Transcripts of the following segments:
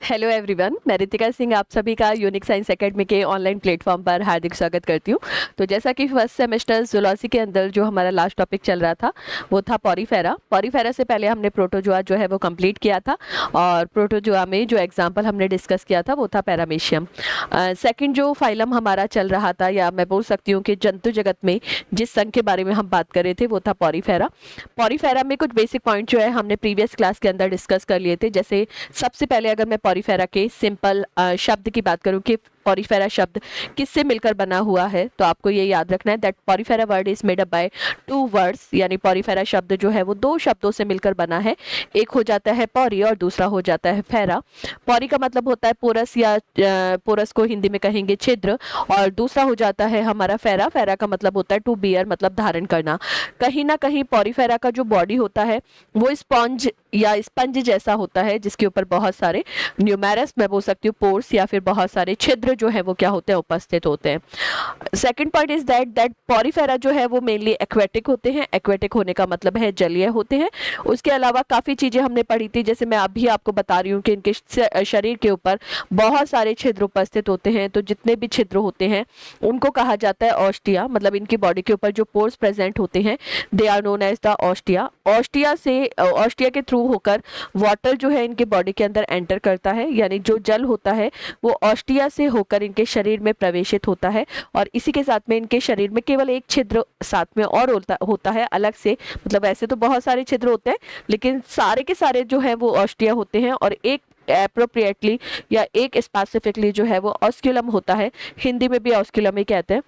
Hello everyone, मैं रितिका सिंह आप सभी का यूनिक साइंस एकेडमी के ऑनलाइन प्लेटफॉर्म पर हार्दिक स्वागत करती हूँ। तो जैसा कि फर्स्ट सेमेस्टर जूलॉजी के अंदर जो हमारा लास्ट टॉपिक चल रहा था वो था पॉरीफेरा। पॉरीफेरा से पहले हमने प्रोटोजोआ जो है वो कंप्लीट किया था और प्रोटोजोआ में जो एग्जाम्पल हमने डिस्कस किया था वो था पैरामीशियम। सेकंड जो फाइलम हमारा चल रहा था, या मैं बोल सकती हूँ कि जंतु जगत में जिस संघ के बारे में हम बात कर रहे थे वो था पॉरीफेरा। पॉरीफेरा में कुछ बेसिक पॉइंट जो है हमने प्रीवियस क्लास के अंदर डिस्कस कर लिए थे। जैसे सबसे पहले अगर मैं पॉरीफेरा के सिंपल शब्द की बात करूं कि पॉरीफेरा शब्द किससे मिलकर बना हुआ है, तो आपको ये याद रखना है that Porifera word is made up by two words, यानी पॉरीफेरा शब्द जो है वो दो शब्दों से मिलकर बना है। एक हो जाता है पॉरी और दूसरा हो जाता है फेरा। पॉरी का मतलब होता है पोरस, या पोरस को हिंदी में कहेंगे छिद्र, और दूसरा हो जाता है हमारा फेरा। फेरा का मतलब होता है टू बियर, मतलब धारण करना। कहीं ना कहीं पॉरीफेरा का जो बॉडी होता है वो स्पॉन्ज या स्पंज जैसा होता है, जिसके ऊपर बहुत सारे न्यूमेरस, मैं बोल सकती हूँ पोर्स, या फिर बहुत सारे छिद्र जो है वो क्या होते हैं, उपस्थित होते हैं। Second point is that Porifera जो है वो मेनली एक्वेटिक होते हैं। एक्वेटिक होने का मतलब है जलीय होते हैं। उसके अलावा काफी चीजें हमने पढ़ी थी, जैसे मैं अभी आपको बता रही हूँ कि इनके शरीर के ऊपर बहुत सारे छिद्र उपस्थित होते हैं। तो जितने भी छिद्र होते हैं उनको कहा जाता है ऑस्टिया, मतलब इनकी बॉडी के ऊपर जो पोर्स प्रेजेंट होते हैं they are known as the ostia. Ostia के थ्रू होकर वाटर जो है इनके बॉडी के अंदर एंटर करता है, यानी जो जल होता है वो ऑस्टिया से होकर इनके शरीर में प्रवेशित होता है। और इसी के साथ में इनके शरीर में केवल एक छिद्र साथ में और होता है अलग से, मतलब ऐसे तो बहुत सारे छिद्र होते हैं लेकिन सारे के सारे जो है वो ऑस्टिया होते हैं। और एक एप्रोप्रिएटली या एक स्पेसिफिकली जो है वो ऑस्क्यूलम होता है, हिंदी में भी ऑस्क्यूलम ही कहते हैं।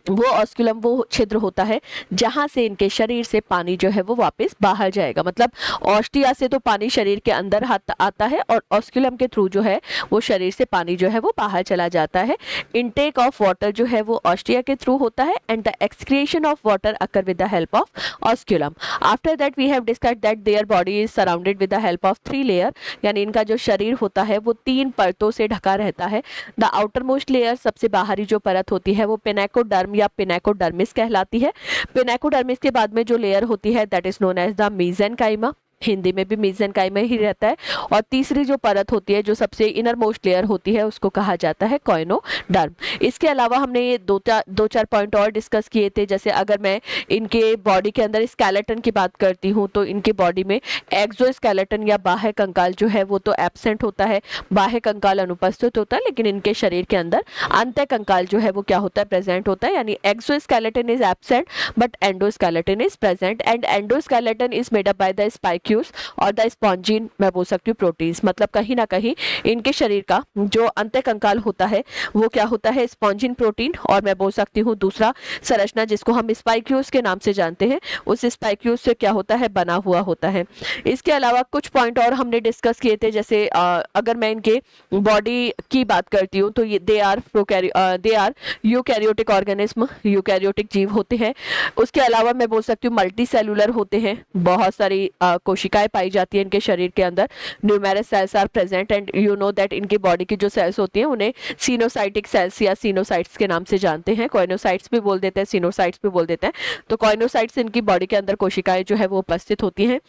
वो ऑस्क्यूलम वो छिद्र होता है जहां से इनके शरीर से पानी जो है वो वापस बाहर जाएगा। मतलब ऑस्टिया से तो पानी शरीर के अंदर आता है और ऑस्क्यूलम के थ्रू जो है वो शरीर से पानी जो है वो बाहर चला जाता है। इनटेक ऑफ वाटर जो है वो ऑस्टिया के थ्रू होता है and the excretion of water occur with the help of osculum. After that we have discussed that their body is surrounded with the help of 3 layer, यानी इनका जो शरीर होता है वो 3 परतों से ढका रहता है। द आउटर मोस्ट लेयर, सबसे बाहरी जो परत होती है वो पिनेकोडर्म या पिनेकोडर्मिस कहलाती है। पिनेकोडर्मिस के बाद में जो लेयर होती है that is known as the mesenchyma, Hindi में भी मेसेनकाइमा ही रहता है। और तीसरी जो परत होती है जो सबसे इनर मोस्ट लेयर होती है उसको कहा जाता है कोइनोडर्म। इसके अलावा हमने ये दो चार पॉइंट और डिस्कस किए थे। जैसे अगर मैं इनके बॉडी के अंदर स्केलेटन की बात करती हूँ तो इनके बॉडी में एक्सोस्केलेटन या बाह्य कंकाल जो है वो तो एब्सेंट होता है, बाह्य कंकाल अनुपस्थित होता है, लेकिन इनके शरीर के अंदर अंतः कंकाल जो है वो क्या होता है, प्रेजेंट होता है। यानी exoskeleton is absent but endoskeleton is present and endoskeleton is made up by the spicules और द स्पॉन्जिन, मैं बोल सकती हूँ प्रोटीन्स। मतलब कहीं ना कहीं इनके शरीर का जो अंतः कंकाल होता है वो क्या होता है, स्पॉन्जिन प्रोटीन, और मैं बोल सकती हूँ दूसरा संरचना जिसको हम स्पाइक्यूल्स के नाम से जानते हैं, उस स्पाइक्यूल्स से क्या होता है, बना हुआ होता है। इसके अलावा कुछ पॉइंट और हमने डिस्कस किए थे। जैसे अगर मैं इनके बॉडी की बात करती हूँ तो ये they are eukaryotic organism, eukaryotic जीव होते हैं। उसके अलावा मैं बोल सकती हूँ मल्टी सेलुलर होते हैं, बहुत सारी कोशिकाएं पाई जाती है इनके शरीर के अंदर। Numerous cells are present and you know that इनकी बॉडी की जो सेल्स होती हैं उन्हें सिनोसाइटिक सेल्स या सिनोसाइट्स के नाम से जानते हैं। कोइनोसाइट्स भी बोल देते हैं, सिनोसाइट्स भी बोल देते हैं। तो कोइनोसाइट्स इनकी बॉडी के अंदर कोशिकाएं जो है वो उपस्थित होती हैं,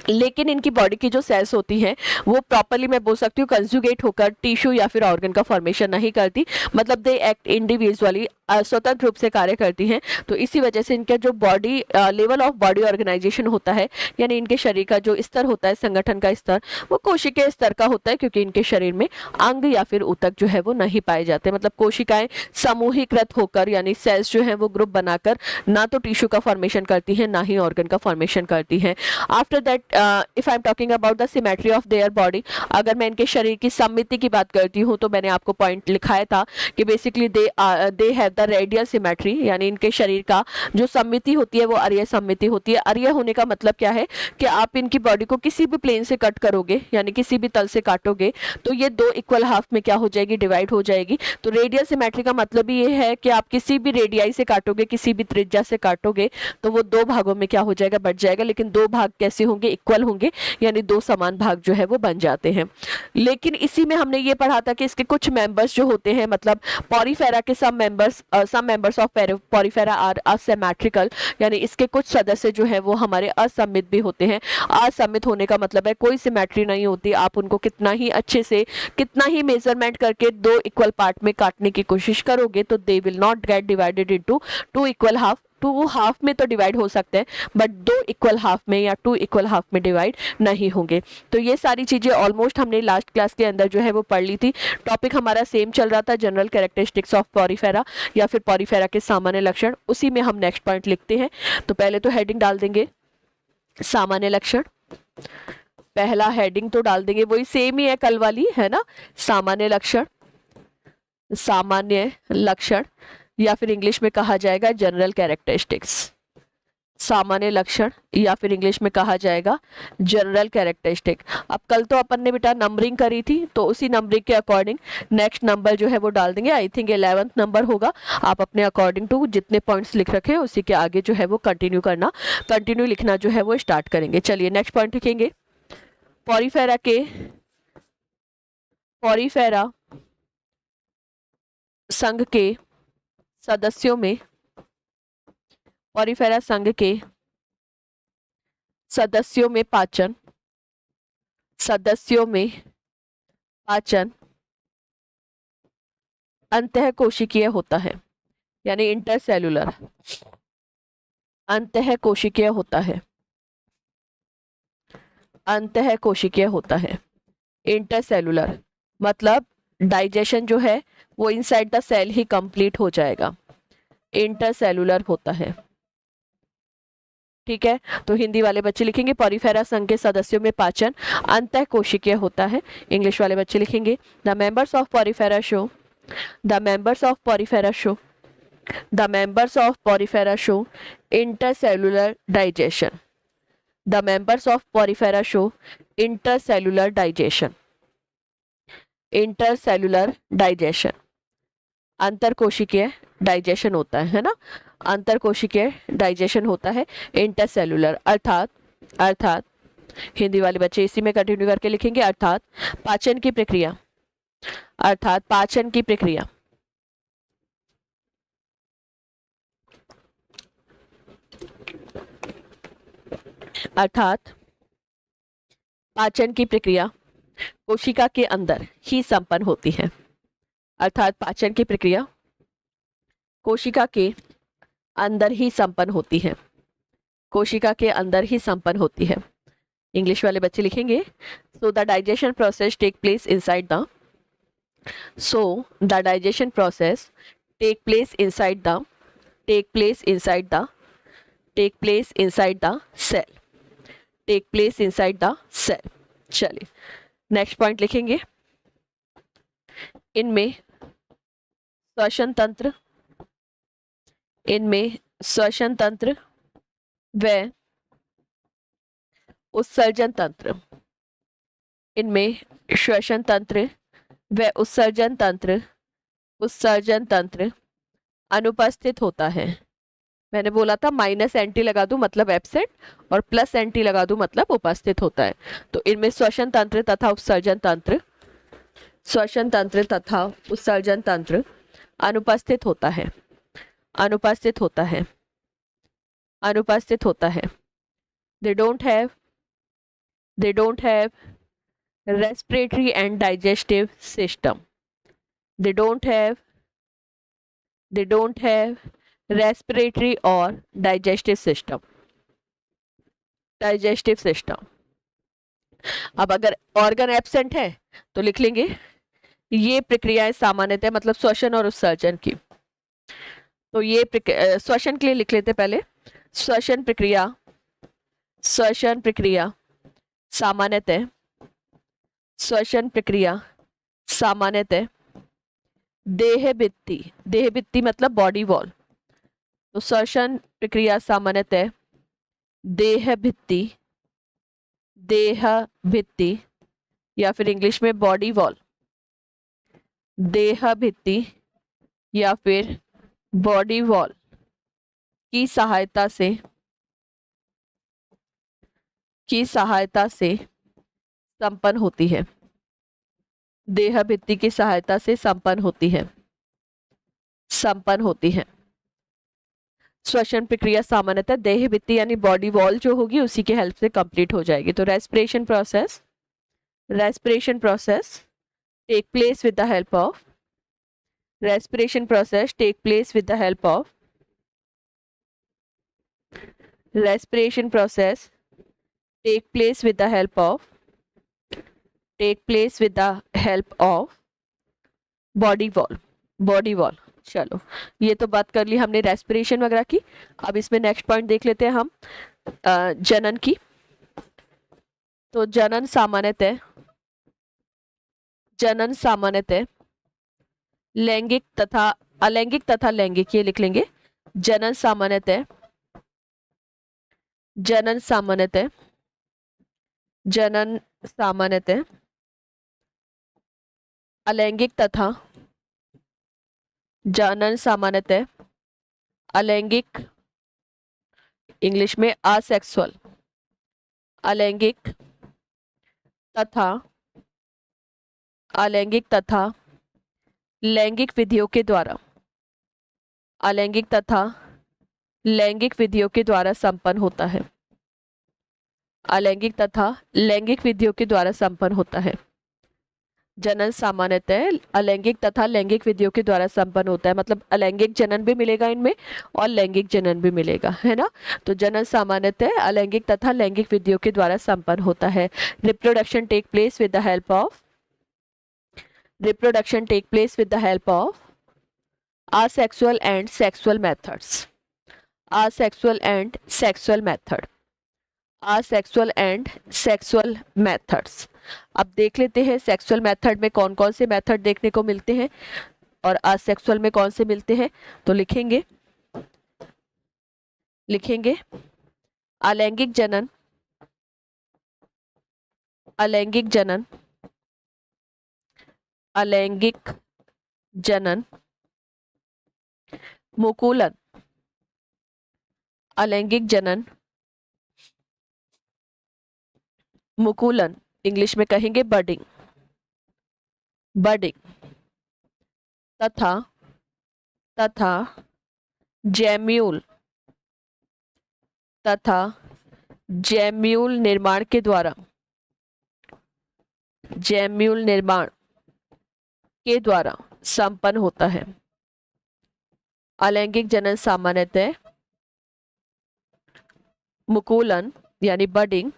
लेकिन इनकी बॉडी की जो सेल्स होती हैं वो प्रॉपरली, मैं बोल सकती हूँ, कंजुगेट होकर टिश्यू या फिर ऑर्गन का फॉर्मेशन नहीं करती। मतलब दे एक्ट इंडिविजुअली, स्वतंत्र रूप से कार्य करती हैं। तो इसी वजह से इनका जो body level of body organisation होता है, यानी इनके शरीर का जो स्तर होता है, संगठन का स्तर, वो कोशिकीय स्तर का होता है, क्योंकि इनके शरीर में अंग या फिर ऊतक जो है वो नहीं पाए जाते। मतलब कोशिकाएं समूहीकृत होकर, यानी सेल्स जो है वो ग्रुप बनाकर ना तो टिश्यू का फॉर्मेशन करती हैं ना ही ऑर्गन का फॉर्मेशन करती हैं। After that if I am talking about the symmetry of their body, अगर मैं इनके शरीर की सममिति की बात करती हूँ तो मैंने आपको पॉइंट लिखाया था कि basically they have the radial symmetry, यानी इनके शरीर का जो सममिति होती है वो अरीय सममिति होती है। अरीय होने का मतलब क्या है कि आप इनकी बॉडी को किसी भी प्लेन से कट करोगे, यानी किसी भी तल से काटोगे तो ये 2 इक्वल हाफ में क्या हो जाएगी, डिवाइड हो जाएगी। तो रेडियल सिमेट्री का मतलब ये है कि आप किसी भी रेडियाई से काटोगे, किसी भी त्रिज्या से काटोगे तो वो 2 भागों में क्या हो जाएगा, बट जाएगा। लेकिन 2 भाग कैसे होंगे, इक्वल होंगे, यानी 2 समान भाग जो है वो बन जाते हैं। लेकिन इसी में हमने ये पढ़ा था कि इसके कुछ मेंबर्स जो होते हैं, मतलब पॉरीफेरा के सब members some members of porifera are asymmetrical, यानी इसके कुछ सदस्य जो है वो हमारे असममित भी होते हैं। असममित होने का मतलब है कोई सिमेट्री नहीं होती, आप उनको कितना ही अच्छे से, कितना ही मेजरमेंट करके दो इक्वल पार्ट में काटने की कोशिश करोगे तो they will not get divided into two equal half. Two half में तो डिवाइड हो सकते हैं बट दो इक्वल हाफ में या टू इक्वल हाफ में डिवाइड नहीं होंगे। तो ये सारी चीजें ऑलमोस्ट हमने लास्ट क्लास के अंदर जो है वो पढ़ ली थी। टॉपिक हमारा सेम चल रहा था, जनरल कैरेक्टरिस्टिक्स ऑफ पॉरीफेरा या फिर पॉरीफेरा के सामान्य लक्षण। उसी में हम नेक्स्ट पॉइंट लिखते हैं। तो पहले तो हेडिंग डाल देंगे सामान्य लक्षण, पहला हेडिंग तो डाल देंगे वही सेम ही है कल वाली, है ना, सामान्य लक्षण। सामान्य लक्षण या फिर इंग्लिश में कहा जाएगा जनरल कैरेक्टरिस्टिक्स। सामान्य लक्षण या फिर इंग्लिश में कहा जाएगा जनरल कैरेक्टरिस्टिक। अब कल तो अपन ने बेटा नंबरिंग करी थी, तो उसी नंबरिंग के अकॉर्डिंग नेक्स्ट नंबर जो है वो डाल देंगे। आई थिंक 11th नंबर होगा। आप अपने अकॉर्डिंग टू जितने पॉइंट्स लिख रखे हैं उसी के आगे जो है वो कंटिन्यू करना, कंटिन्यू लिखना जो है वो स्टार्ट करेंगे। चलिए नेक्स्ट पॉइंट लिखेंगे। पॉरीफेरा संघ के सदस्यों में, पॉरीफेरा संघ के सदस्यों में पाचन अंतःकोशिकीय होता है, यानी इंटरसेलुलर अंतःकोशिकीय होता है, अंतःकोशिकीय होता है। इंटरसेलुलर मतलब डाइजेशन जो है वो इनसाइड द सेल ही कंप्लीट हो जाएगा, इंटरसेलुलर होता है। ठीक है, तो हिंदी वाले बच्चे लिखेंगे पॉरीफेरा संघ के सदस्यों में पाचन अंतःकोशिकीय होता है। इंग्लिश वाले बच्चे लिखेंगे the members of Porifera show intercellular digestion. The members of Porifera show intercellular digestion. Intercellular digestion अंतरकोशिकीय डाइजेशन होता है ना, अंतरकोशिकीय डाइजेशन होता है। इंटरसेलुलर अर्थात हिंदी वाले बच्चे इसी में कंटिन्यू करके लिखेंगे अर्थात पाचन की प्रक्रिया, अर्थात पाचन की प्रक्रिया कोशिका के अंदर ही संपन्न होती है। अर्थात पाचन की प्रक्रिया कोशिका के अंदर ही संपन्न होती है, कोशिका के अंदर ही संपन्न होती है। इंग्लिश वाले बच्चे लिखेंगे so the digestion process take place inside the cell. चलिए नेक्स्ट पॉइंट लिखेंगे। इनमें श्वसन तंत्र व उत्सर्जन तंत्र, इनमें श्वसन तंत्र व उत्सर्जन तंत्र अनुपस्थित होता है। मैंने बोला था माइनस एंटी लगा दूं मतलब एब्सेंट और प्लस एंटी लगा दूं मतलब उपस्थित होता है। तो इनमें श्वसन तंत्र तथा उत्सर्जन तंत्र अनुपस्थित होता है। They don't have respiratory and digestive system. They don't have respiratory or digestive system. अब अगर ऑर्गन एब्सेंट है तो लिख लेंगे ये प्रक्रियाएं सामान्यतः मतलब श्वसन और उत्सर्जन की। तो ये श्वसन के लिए लिख लेते पहले। श्वसन प्रक्रिया सामान्यतः देह भित्ति मतलब बॉडी वॉल। तो श्वसन प्रक्रिया सामान्यतः देह भित्ति या फिर इंग्लिश में बॉडी वॉल, देह भित्ति या फिर बॉडी वॉल की सहायता से संपन्न होती है। देह भित्ति की सहायता से संपन्न होती है। संपन्न होती है। श्वसन प्रक्रिया सामान्यतः देह भित्ति यानी बॉडी वॉल जो होगी उसी के हेल्प से कंप्लीट हो जाएगी। तो respiration process take place with the help of respiration process take place with the help of respiration process take place with the help of body wall। चलो, ये तो बात कर ली हमने रेस्पिरेशन वगैरह की। अब इसमें नेक्स्ट पॉइंट देख लेते हैं हम जनन की। तो जनन सामान्यतः लैंगिक तथा अलैंगिक तथा लैंगिक, ये लिख लेंगे। जनन सामान्यतः अलैंगिक तथा अलैंगिक, इंग्लिश में असेक्सुअल, अलैंगिक तथा लैंगिक विधियों के द्वारा संपन्न होता है। अलैंगिक तथा लैंगिक विधियों के द्वारा संपन्न होता है। जनन सामान्यतः अलैंगिक तथा लैंगिक विधियों के द्वारा संपन्न होता है, मतलब अलैंगिक जनन भी मिलेगा इनमें और लैंगिक जनन भी मिलेगा, है ना। तो जनन सामान्यतः अलैंगिक तथा लैंगिक विधियों के द्वारा संपन्न होता है। Reproduction take place with the help of asexual and sexual methods। अब देख लेते हैं सेक्सुअल मेथड में कौन कौन से मेथड देखने को मिलते हैं और असेक्सुअल में कौन से मिलते हैं। तो लिखेंगे अलैंगिक जनन मुकुलन, अलैंगिक जनन मुकुलन, इंग्लिश में कहेंगे बडिंग तथा जैम्यूल निर्माण के द्वारा संपन्न होता है। अलैंगिक जनन सामान्यतः मुकुलन यानी बडिंग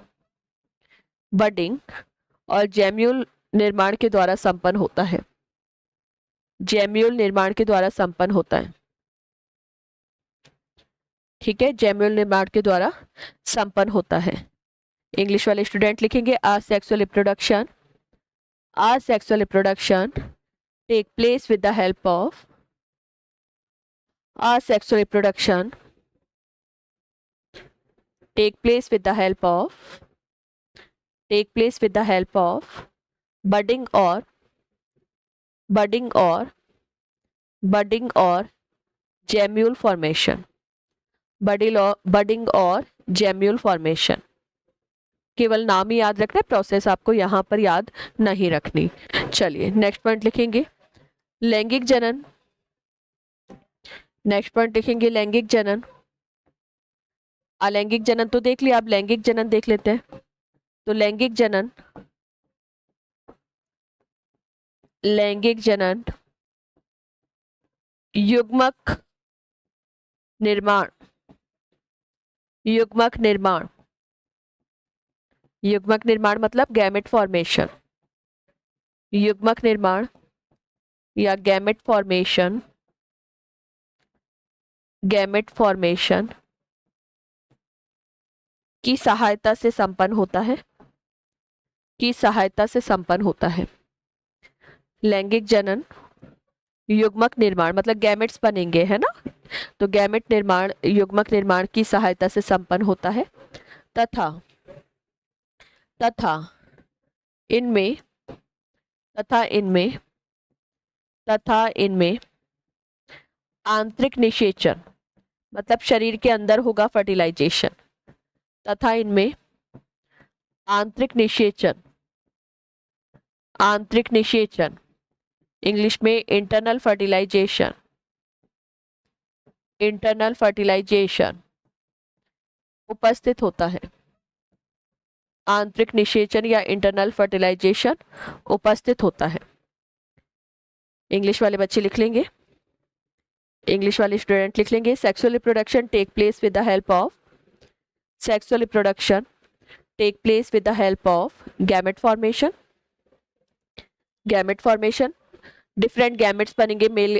और जैम्यूल निर्माण के द्वारा संपन्न होता है। ठीक है, जैम्यूल निर्माण के द्वारा संपन्न होता है। इंग्लिश वाले स्टूडेंट लिखेंगे asexual reproduction take place with the help of asexual reproduction take place with the help of budding or gemule formation। budding और gemule formation केवल नाम ही याद रखना है, प्रोसेस आपको यहाँ पर याद नहीं रखनी। चलिए नेक्स्ट पॉइंट लिखेंगे लैंगिक जनन। अलैंगिक जनन तो देख लिया, आप लैंगिक जनन देख लेते हैं। तो लैंगिक जनन युग्मक निर्माण मतलब गैमेट फॉर्मेशन। युग्मक निर्माण या गैमेट फॉर्मेशन की सहायता से संपन्न होता है। लैंगिक जनन युग्मक निर्माण मतलब गैमेट्स बनेंगे, है ना। तो गैमेट निर्माण युग्मक निर्माण की सहायता से संपन्न होता है तथा इनमें आंतरिक निषेचन मतलब शरीर के अंदर होगा फर्टिलाइजेशन। तथा इनमें आंतरिक निषेचन इंग्लिश में इंटरनल फर्टिलाइजेशन इंटरनल फर्टिलाइजेशन उपस्थित होता है। आंतरिक निषेचन या इंटरनल फर्टिलाइजेशन उपस्थित होता है। इंग्लिश वाले बच्चे लिख लेंगे, इंग्लिश वाले स्टूडेंट लिख लेंगे। Sexual reproduction take place with the help of, sexual reproduction take place with the help of gamete formation, gamete formation, different gametes बनेंगे। मेल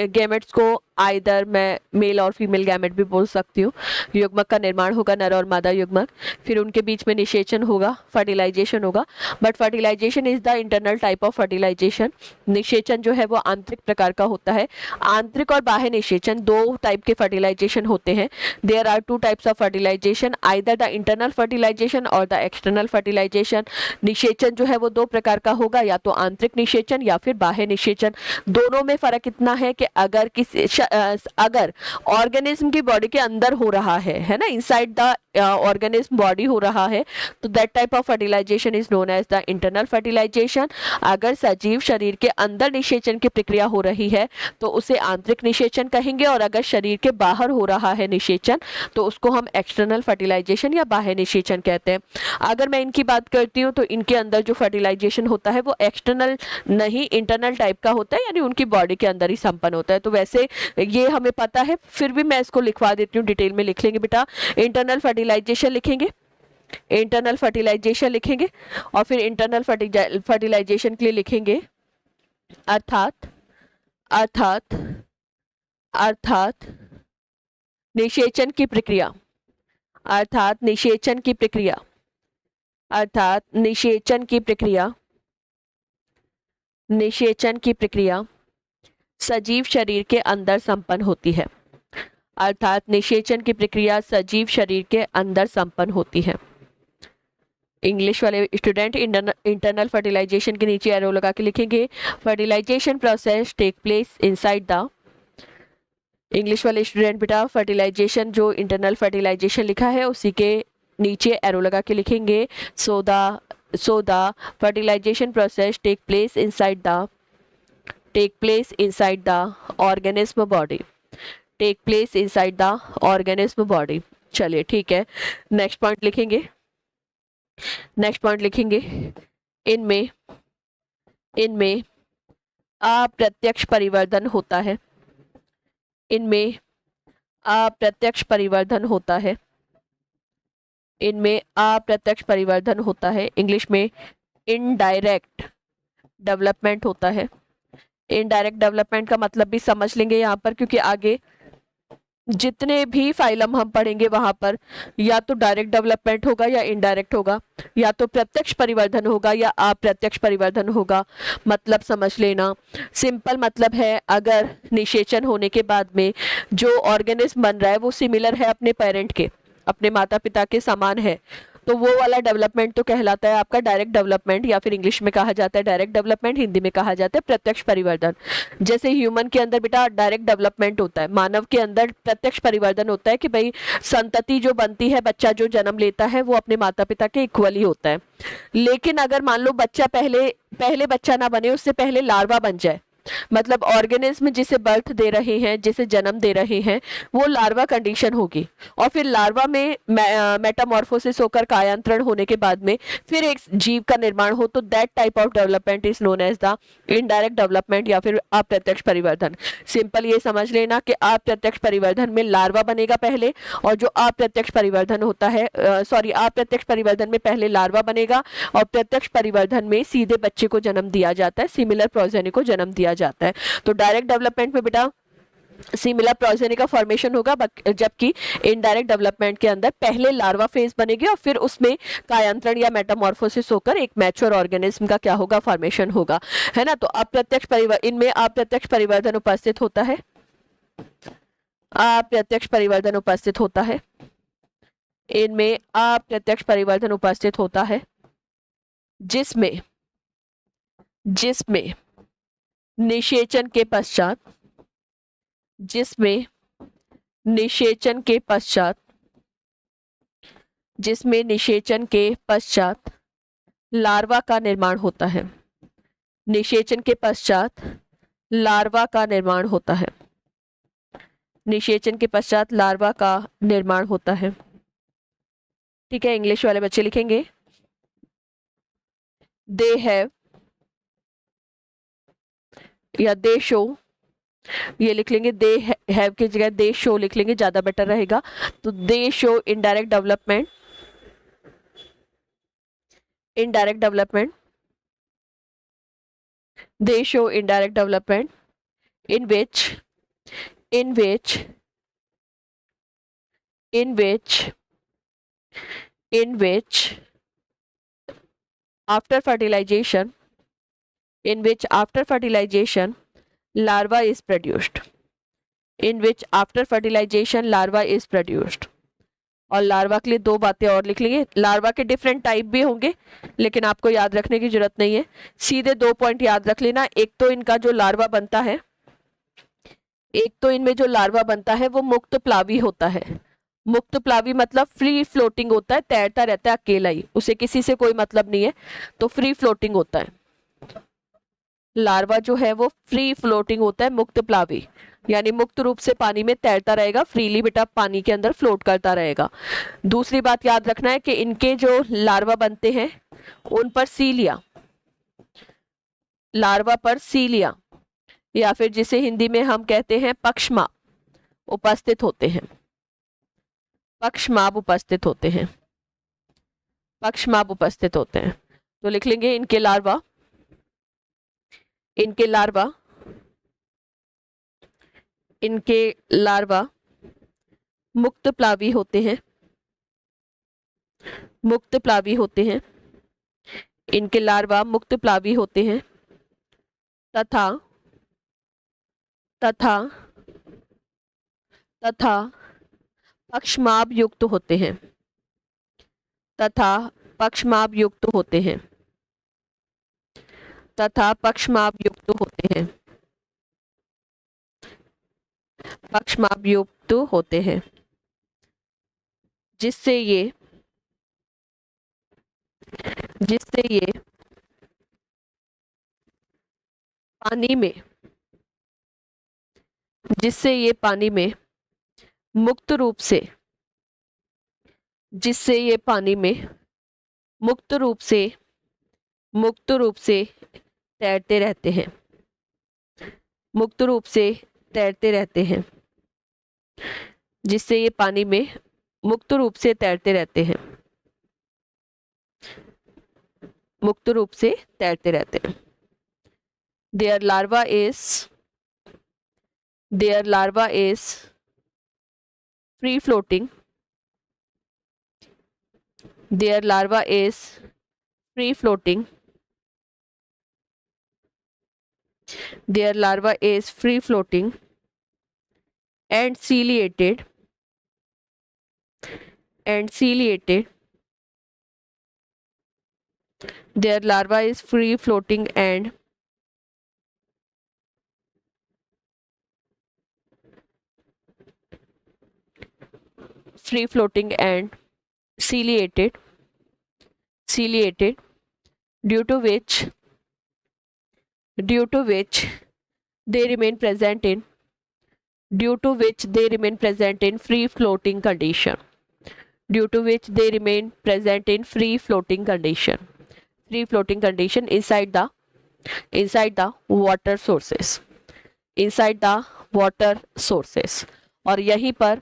गैमेट्स को आइदर मैं मेल और फीमेल गैमेट भी बोल सकती हूँ। युग्मक का निर्माण होगा, नर और मादा युग्मक, फिर उनके बीच में निषेचन होगा, फर्टिलाइजेशन होगा। But fertilisation is the internal type of fertilisation. निषेचन जो है वो आंतरिक प्रकार का होता है। आंतरिक और बाह्य निषेचन दो टाइप के फर्टिलाइजेशन होते हैं। There are two types of fertilisation, either the internal fertilisation और द एक्सटर्नल फर्टिलाइजेशन। निषेचन जो है वो दो प्रकार का होगा, या तो आंतरिक निषेचन या फिर बाह्य निषेचन। दोनों में फर्क इतना है कि अगर ऑर्गेनिज्म की बॉडी के अंदर हो रहा है ना, इनसाइड द ऑर्गेनिज्म बॉडी हो रहा है, तो that type of fertilisation is known as the internal fertilisation. अगर सजीव शरीर के अंदर निषेचन की प्रक्रिया हो रही है तो उसे आंतरिक निषेचन कहेंगे, और अगर शरीर के बाहर हो रहा है निषेचन तो उसको हम एक्सटर्नल फर्टिलाइजेशन या बाह्य निषेचन कहते हैं। अगर मैं इनकी बात करती हूँ तो इनके अंदर जो फर्टिलाइजेशन होता है वो एक्सटर्नल नहीं इंटरनल टाइप का होता है, यानी उनकी बॉडी के अंदर ही संपन्न होता है। तो वैसे ये हमें पता है, फिर भी मैं इसको लिखवा देती हूँ, डिटेल में लिख लेंगे बेटा। इंटरनल फर्टिलाइजेशन लिखेंगे, इंटरनल फर्टिलाइजेशन लिखेंगे, और फिर इंटरनल फर्टिलाइजेशन के लिए लिखेंगे अर्थात अर्थात अर्थात निषेचन की प्रक्रिया, अर्थात निषेचन की प्रक्रिया, अर्थात निषेचन की प्रक्रिया, निषेचन की प्रक्रिया सजीव शरीर के अंदर संपन्न होती है। अर्थात निषेचन की प्रक्रिया सजीव शरीर के अंदर संपन्न होती है। इंग्लिश वाले स्टूडेंट इंटरनल फर्टिलाइजेशन के नीचे एरो लगा के लिखेंगे, fertilisation process take place inside the. English वाले स्टूडेंट बेटा फर्टिलाइजेशन जो इंटरनल फर्टिलाइजेशन लिखा है उसी के नीचे एरो लगा के लिखेंगे, so the fertilisation process take place inside the organism body, take place inside the organism body. चलिए ठीक है, नेक्स्ट पॉइंट लिखेंगे, नेक्स्ट पॉइंट लिखेंगे, इनमें अप्रत्यक्ष परिवर्धन होता है, इनमें अप्रत्यक्ष परिवर्धन होता है, इनमें अप्रत्यक्ष परिवर्धन होता है। इंग्लिश में इनडायरेक्ट डेवलपमेंट होता है। इनडायरेक्ट डेवलपमेंट का मतलब भी समझ लेंगे यहाँ पर, क्योंकि आगे जितने भी फाइलम हम पढ़ेंगे वहां पर या तो डायरेक्ट डेवलपमेंट होगा या इनडायरेक्ट होगा, या तो प्रत्यक्ष परिवर्धन होगा या अप्रत्यक्ष परिवर्धन होगा। मतलब समझ लेना, सिंपल मतलब है अगर निषेचन होने के बाद में जो ऑर्गेनिज्म बन रहा है वो सिमिलर है अपने पेरेंट के, अपने माता पिता के समान है, तो वो वाला डेवलपमेंट तो कहलाता है आपका डायरेक्ट डेवलपमेंट, या फिर इंग्लिश में कहा जाता है डायरेक्ट डेवलपमेंट, हिंदी में कहा जाता है प्रत्यक्ष परिवर्धन। जैसे ह्यूमन के अंदर बेटा डायरेक्ट डेवलपमेंट होता है, मानव के अंदर प्रत्यक्ष परिवर्धन होता है कि भाई संतति जो बनती है, बच्चा जो जन्म लेता है वो अपने माता पिता के इक्वली होता है। लेकिन अगर मान लो बच्चा पहले बच्चा ना बने, उससे पहले लार्वा बन जाए, मतलब ऑर्गेनिज्म जिसे बर्थ दे रहे हैं, जिसे जन्म दे रहे हैं, वो लार्वा कंडीशन होगी, और फिर लार्वा में मेटामॉर्फोसिस होकर कायांतरण होने के बाद में फिर एक जीव का निर्माण हो, तो that type of development is known as the indirect development या फिर अप्रत्यक्ष परिवर्धन। सिंपल ये समझ लेना कि अप्रत्यक्ष परिवर्धन में लार्वा बनेगा पहले, और जो अप्रत्यक्ष परिवर्धन होता है अप्रत्यक्ष परिवर्धन में पहले लार्वा बनेगा और प्रत्यक्ष परिवर्धन में सीधे बच्चे को जन्म दिया जाता है, सिमिलर प्रोजेनी को जन्म दिया जाता है। तो डायरेक्ट डेवलपमेंट में बेटा सिमिलर प्रोजेनी का फॉर्मेशन होगा, जबकि इनडायरेक्ट डेवलपमेंट के अंदर पहले लार्वा फेज बनेगी और फिर उसमें कायांतरण या मेटामॉर्फोसिस होकर एक मैच्योर ऑर्गेनिज्म का क्या होगा, फॉर्मेशन होगा, है ना। तो इनमें अप्रत्यक्ष परिवर्धन उपस्थित होता है, अप्रत्यक्ष परिवर्धन उपस्थित होता है, इनमें अप्रत्यक्ष परिवर्धन उपस्थित होता है, जिसमें निषेचन के पश्चात, जिसमें निषेचन के पश्चात लार्वा का निर्माण होता है, निषेचन के पश्चात लार्वा का निर्माण होता है। निषेचन के पश्चात लार्वा का निर्माण होता है। ठीक है, इंग्लिश वाले बच्चे लिखेंगे दे हैव या दे शो, ये लिख लेंगे, दे हैव की जगह दे शो लिख लेंगे, ज्यादा बेटर रहेगा। तो दे show indirect development, indirect development, they show indirect development in which in which in which in which after fertilization in which after fertilization larva is produced, in which after fertilization larva is produced। और larva के लिए दो बातें और लिख लेंगे। Larva के different type भी होंगे, लेकिन आपको याद रखने की जरूरत नहीं है, सीधे दो पॉइंट याद रख लेना। एक तो इनका जो लार्वा बनता है, एक तो इनमें जो लार्वा बनता है वो मुक्त प्लावी होता है। मुक्त प्लावी मतलब फ्री फ्लोटिंग होता है, तैरता रहता है अकेला ही, उसे किसी से कोई मतलब नहीं है, तो फ्री फ्लोटिंग होता है। लार्वा जो है वो फ्री फ्लोटिंग होता है, मुक्त प्लावी, यानी मुक्त रूप से पानी में तैरता रहेगा, फ्रीली बेटा पानी के अंदर फ्लोट करता रहेगा। दूसरी बात याद रखना है कि इनके जो लार्वा बनते हैं उन पर सीलिया, लार्वा पर सीलिया या फिर जिसे हिंदी में हम कहते हैं पक्षमाप उपस्थित होते हैं, पक्षमाप उपस्थित होते हैं, पक्षमाप उपस्थित होते हैं। तो लिख लेंगे इनके लार्वा, इनके लार्वा, इनके लार्वा मुक्त प्लावी होते हैं, मुक्त प्लावी होते हैं, इनके लार्वा मुक्त प्लावी होते हैं तथा तथा तथा पक्षमाप युक्त होते हैं, तथा पक्षमाप युक्त होते हैं, तथा पक्षमाप युक्त होते हैं, पक्षमाप युक्त होते हैं, जिससे ये पानी में, जिससे ये पानी में मुक्त रूप से, जिससे ये पानी में मुक्त रूप से, मुक्त रूप से तैरते रहते हैं, मुक्त रूप से तैरते रहते हैं, जिससे ये पानी में मुक्त रूप से तैरते रहते हैं, मुक्त रूप से तैरते रहते हैं। Their larva is free floating, their larva is free floating, their larva is free floating and ciliated, and ciliated, their larva is free floating and free floating and ciliated, ciliated, due to which they remain present in, due to which they remain present in free floating condition, due to which they remain present in free floating condition, free floating condition inside the water sources, inside the water sources। और यहीं पर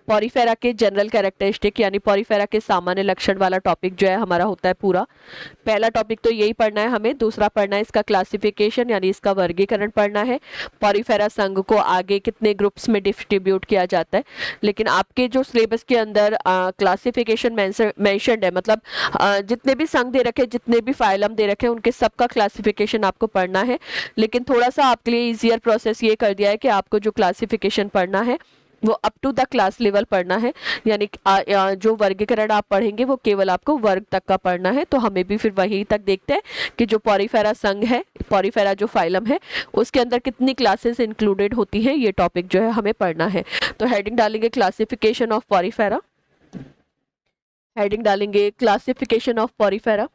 Porifera के general characteristic यानी Porifera के सामान्य लक्षण वाला topic जो है हमारा होता है पूरा। पहला टॉपिक तो यही पढ़ना है हमें, दूसरा पढ़ना है इसका क्लासिफिकेशन यानी इसका वर्गीकरण पढ़ना है, पॉरीफेरा संघ को आगे कितने ग्रुप्स में डिस्ट्रीब्यूट किया जाता है। लेकिन आपके जो सिलेबस के अंदर क्लासिफिकेशन मेंशन्ड है, मतलब जितने भी संघ दे रखे, जितने भी फाइलम दे रखे, उनके सबका क्लासिफिकेशन आपको पढ़ना है। लेकिन थोड़ा सा आपके लिए ईजियर प्रोसेस ये कर दिया है कि आपको जो क्लासिफिकेशन पढ़ना है वो up to the class level पढ़ना है, यानी जो वर्गीकरण आप पढ़ेंगे वो केवल आपको वर्ग तक का पढ़ना है। तो हमें भी फिर वहीं तक देखते हैं कि जो पॉरीफेरा संघ है, पॉरीफेरा जो फाइलम है, उसके अंदर कितनी क्लासेस इंक्लूडेड होती हैं, ये टॉपिक जो है हमें पढ़ना है। तो हेडिंग डालेंगे क्लासिफिकेशन ऑफ पॉरीफेरा, हेडिंग डालेंगे classification of Porifera,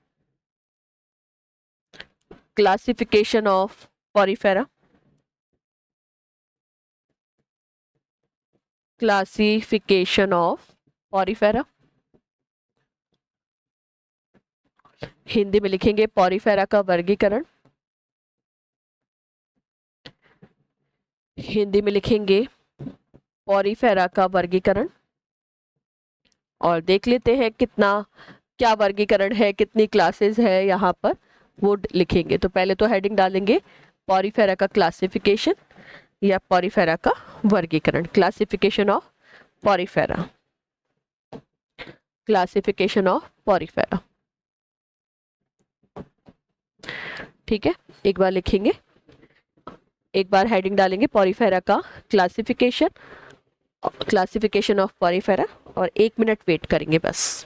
classification of Porifera, classification of Porifera, classification of Porifera, classification of Porifera, classification of Porifera, classification of Porifera, classification of Porifera, classification of Porifera, classification of Porifera. Hindi में लिखेंगे Porifera का वर्गीकरण। हिंदी में लिखेंगे Porifera का वर्गीकरण। और देख लेते हैं कितना क्या वर्गीकरण है, कितनी क्लासेस है यहाँ पर, वो लिखेंगे। तो पहले तो हेडिंग डालेंगे पॉरीफेरा का क्लासिफिकेशन या पॉरीफेरा का वर्गीकरण। Classification of Porifera, classification of Porifera. ठीक है, एक बार लिखेंगे, एक बार हेडिंग डालेंगे पॉरीफेरा का क्लासिफिकेशन, क्लासिफिकेशन ऑफ पॉरीफेरा, और 1 मिनट वेट करेंगे बस।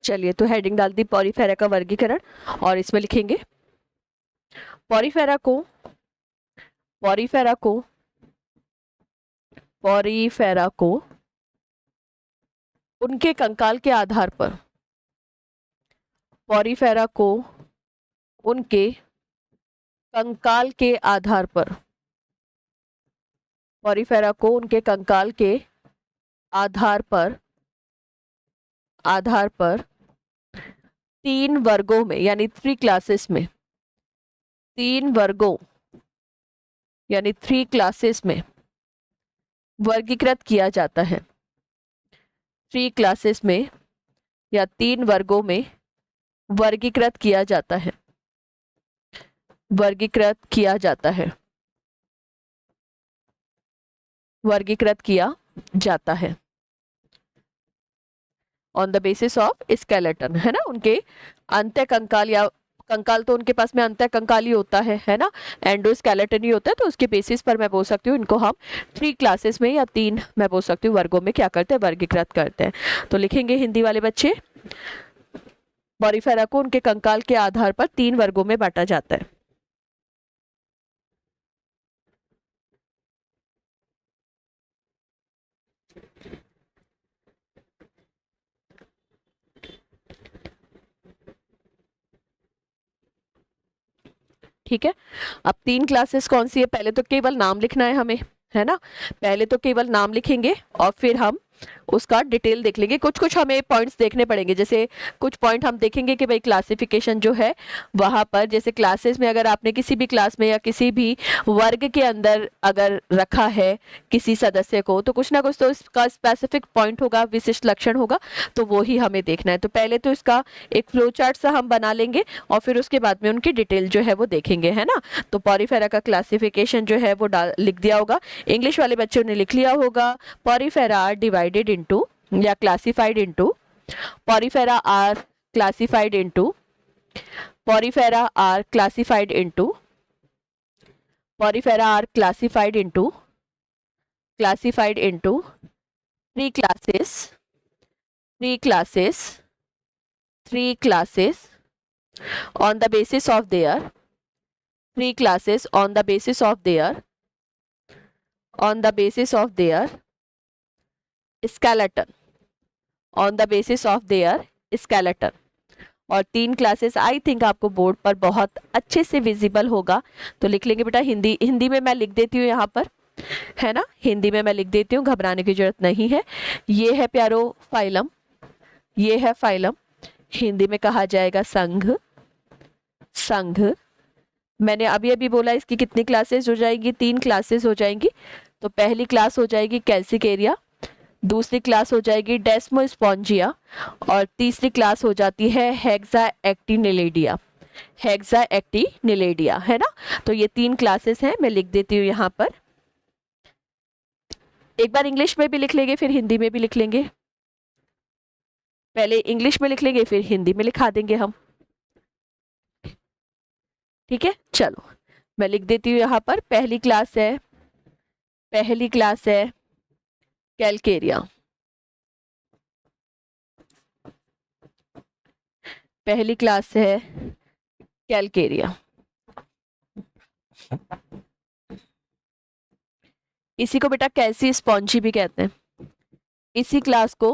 चलिए, तो हेडिंग डाल दी पॉरीफेरा का वर्गीकरण, और इसमें लिखेंगे पॉरीफेरा को पॉरीफेरा को पॉरीफेरा को उनके कंकाल के आधार पर, पॉरीफेरा को उनके कंकाल के आधार पर, पॉरीफेरा को उनके कंकाल के आधार पर 3 वर्गों में यानी 3 क्लासेस में, 3 वर्गों यानी 3 क्लासेस में वर्गीकृत किया जाता है। 3 क्लासेस में या 3 वर्गों में वर्गीकृत किया जाता है, वर्गीकृत किया जाता है, वर्गीकृत किया जाता है on the basis of skeleton, है ना। उनके अंत्य कंकाल, या कंकाल तो उनके पास में अंत्य कंकाल ही होता है ना, एंडोस्केलेटन ही होता है। तो उसके बेसिस पर मैं बोल सकती हूँ इनको हम 3 क्लासेस में या 3 मैं बोल सकती हूँ वर्गों में क्या करते हैं, वर्गीकृत करते हैं। तो लिखेंगे हिंदी वाले बच्चे, पॉरीफेरा को उनके कंकाल के आधार पर 3 वर्गों में बांटा जाता है। ठीक है, अब 3 क्लासेस कौन सी है, पहले तो केवल नाम लिखना है हमें, है ना। पहले तो केवल नाम लिखेंगे और फिर हम उसका डिटेल देख लेंगे। कुछ कुछ हमें पॉइंट्स देखने पड़ेंगे, जैसे कुछ पॉइंट हम देखेंगे कि भाई क्लासिफिकेशन जो है वहां पर, जैसे क्लासेस में अगर आपने किसी भी क्लास में या किसी भी वर्ग के अंदर अगर रखा है किसी सदस्य को, तो कुछ ना कुछ तो इसका स्पेसिफिक पॉइंट होगा, विशिष्ट लक्षण होगा, तो वो ही हमें देखना है। तो पहले तो इसका एक फ्लो चार्ट सा हम बना लेंगे और फिर उसके बाद में उनकी डिटेल जो है वो देखेंगे, है ना। तो पॉरीफेरा का क्लासिफिकेशन जो है वो लिख दिया होगा, इंग्लिश वाले बच्चों ने लिख लिया होगा। पॉरीफेरा आर डिवाइडेड इनटू या classified into, porifera are classified into, porifera are classified into, porifera are classified into classified into three classes, three classes, three classes on the basis of their, three classes on the basis of their, on the basis of their skeleton, on the basis of their skeleton. और तीन classes I think आपको board पर बहुत अच्छे से visible होगा, तो लिख लेंगे बेटा। हिंदी में मैं लिख देती हूँ यहाँ पर, है ना, हिंदी में मैं लिख देती हूँ, घबराने की जरूरत नहीं है। ये है प्यारो फाइलम, ये है फाइलम, हिंदी में कहा जाएगा संघ, संघ। मैंने अभी अभी बोला इसकी कितनी क्लासेस हो जाएगी, तीन क्लासेस हो जाएंगी। तो पहली क्लास हो जाएगी कैल्सिकेरिया, दूसरी क्लास हो जाएगी डेस्मोस्पोंजिया, और तीसरी क्लास हो जाती है हेक्साएक्टिनिलिडिया, हेक्साएक्टिनिलिडिया, है ना। तो ये तीन क्लासेस हैं, मैं लिख देती हूँ यहाँ पर। एक बार इंग्लिश में भी लिख लेंगे, फिर हिंदी में भी लिख लेंगे। पहले इंग्लिश में लिख लेंगे, फिर हिंदी में लिखा देंगे हम, ठीक है। चलो मैं लिख देती हूँ यहाँ पर। पहली क्लास है, पहली क्लास है कैल्केरिया, पहली क्लास है कैल्केरिया। इसी को बेटा कैल्सी स्पॉन्जी भी कहते हैं, इसी क्लास को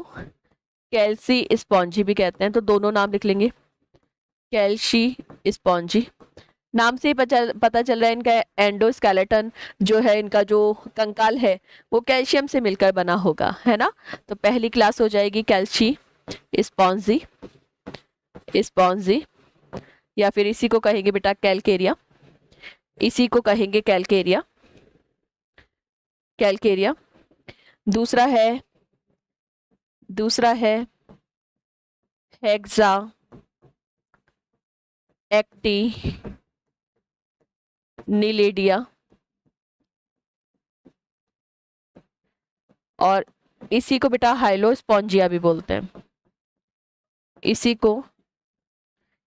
कैल्सी स्पॉन्जी भी कहते हैं। तो दोनों नाम लिख लेंगे, कैल्शी स्पॉन्जी। नाम से ही पता चल रहा है इनका एंडोस्केलेटन जो है, इनका जो कंकाल है वो कैल्शियम से मिलकर बना होगा, है ना। तो पहली क्लास हो जाएगी कैल्शी स्पॉन्जी, स्पॉन्जी, या फिर इसी को कहेंगे बेटा कैल्केरिया, इसी को कहेंगे कैल्केरिया, कैल्केरिया। दूसरा है, दूसरा है हेक्सा एक्टिनिलिडिया, और इसी को बेटा हाइलोस्पोंजिया भी बोलते हैं। इसी को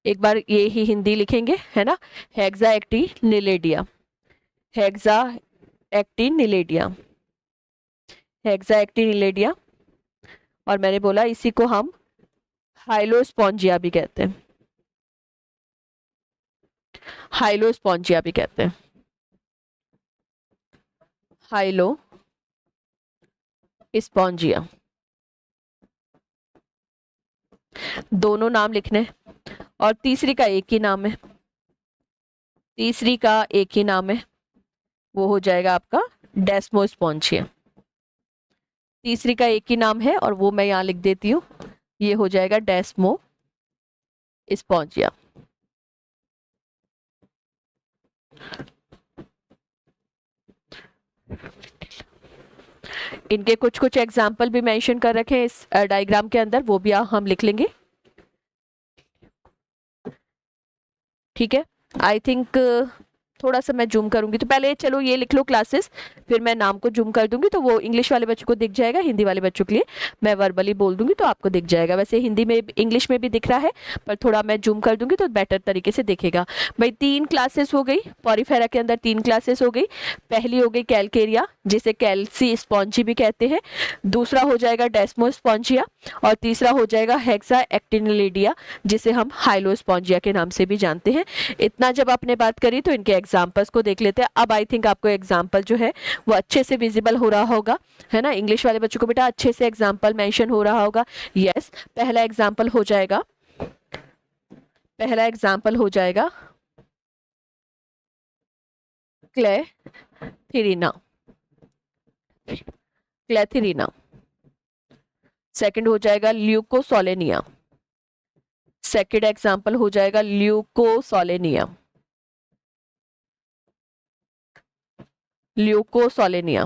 एक बार ये ही हिंदी लिखेंगे, है ना, हेक्सा एक्टिनिलिडिया, हेक्सा एक्टिनिलिडिया, हेक्सा एक्टिनिलिडिया। और मैंने बोला इसी को हम हाइलोस्पोंजिया भी कहते हैं, हाइलोस्पोंजिया भी कहते हैं, हाइलो स्पॉन्जिया। दोनों नाम लिखने, और तीसरी का एक ही नाम है, तीसरी का एक ही नाम है, वो हो जाएगा आपका डेस्मोस्पोंजिया। तीसरी का एक ही नाम है और वो मैं यहाँ लिख देती हूँ, ये हो जाएगा डेस्मोस्पोंजिया। इनके कुछ कुछ एग्जाम्पल भी मेंशन कर रखे हैं इस डायग्राम के अंदर, वो भी हम लिख लेंगे, ठीक है। आई थिंक थोड़ा सा मैं जूम करूंगी, तो पहले चलो ये लिख लो क्लासेस, फिर मैं नाम को जूम कर दूंगी, तो वो इंग्लिश वाले बच्चों को दिख जाएगा, हिंदी वाले बच्चों के लिए मैं वर्बली बोल दूंगी तो आपको दिख जाएगा। वैसे हिंदी में इंग्लिश में भी दिख रहा है, पर थोड़ा मैं जूम कर दूंगी तो बेटर तरीके से दिखेगा। भाई तीन क्लासेस हो गई, पॉरीफेरा के अंदर तीन क्लासेस हो गई। पहली हो गई कैल्केरिया, जिसे कैल्सी स्पॉन्जी भी कहते हैं, दूसरा हो जाएगा डेस्मोस्पोंजिया, और तीसरा हो जाएगा हेक्सा एक्टिनिलिडिया, जिसे हम हाइलोस्पोंजिया के नाम से भी जानते हैं। इतना जब आपने बात करी तो इनके एग्जाम्पल्स को देख लेते हैं। अब आई थिंक आपको एग्जाम्पल जो है वो अच्छे से विजिबल हो रहा होगा, है ना। इंग्लिश वाले बच्चों को बेटा अच्छे से एग्जाम्पल मेंशन हो रहा होगा। यस, पहला एग्जाम्पल हो जाएगा, पहला एग्जाम्पल हो जाएगा क्लेथिरिना, क्लेथिरिना। सेकंड हो जाएगा ल्यूकोसोलेनिया, सेकंड एग्जाम्पल हो जाएगा ल्यूकोसोलेनिया, ल्यूकोसोलेनिया।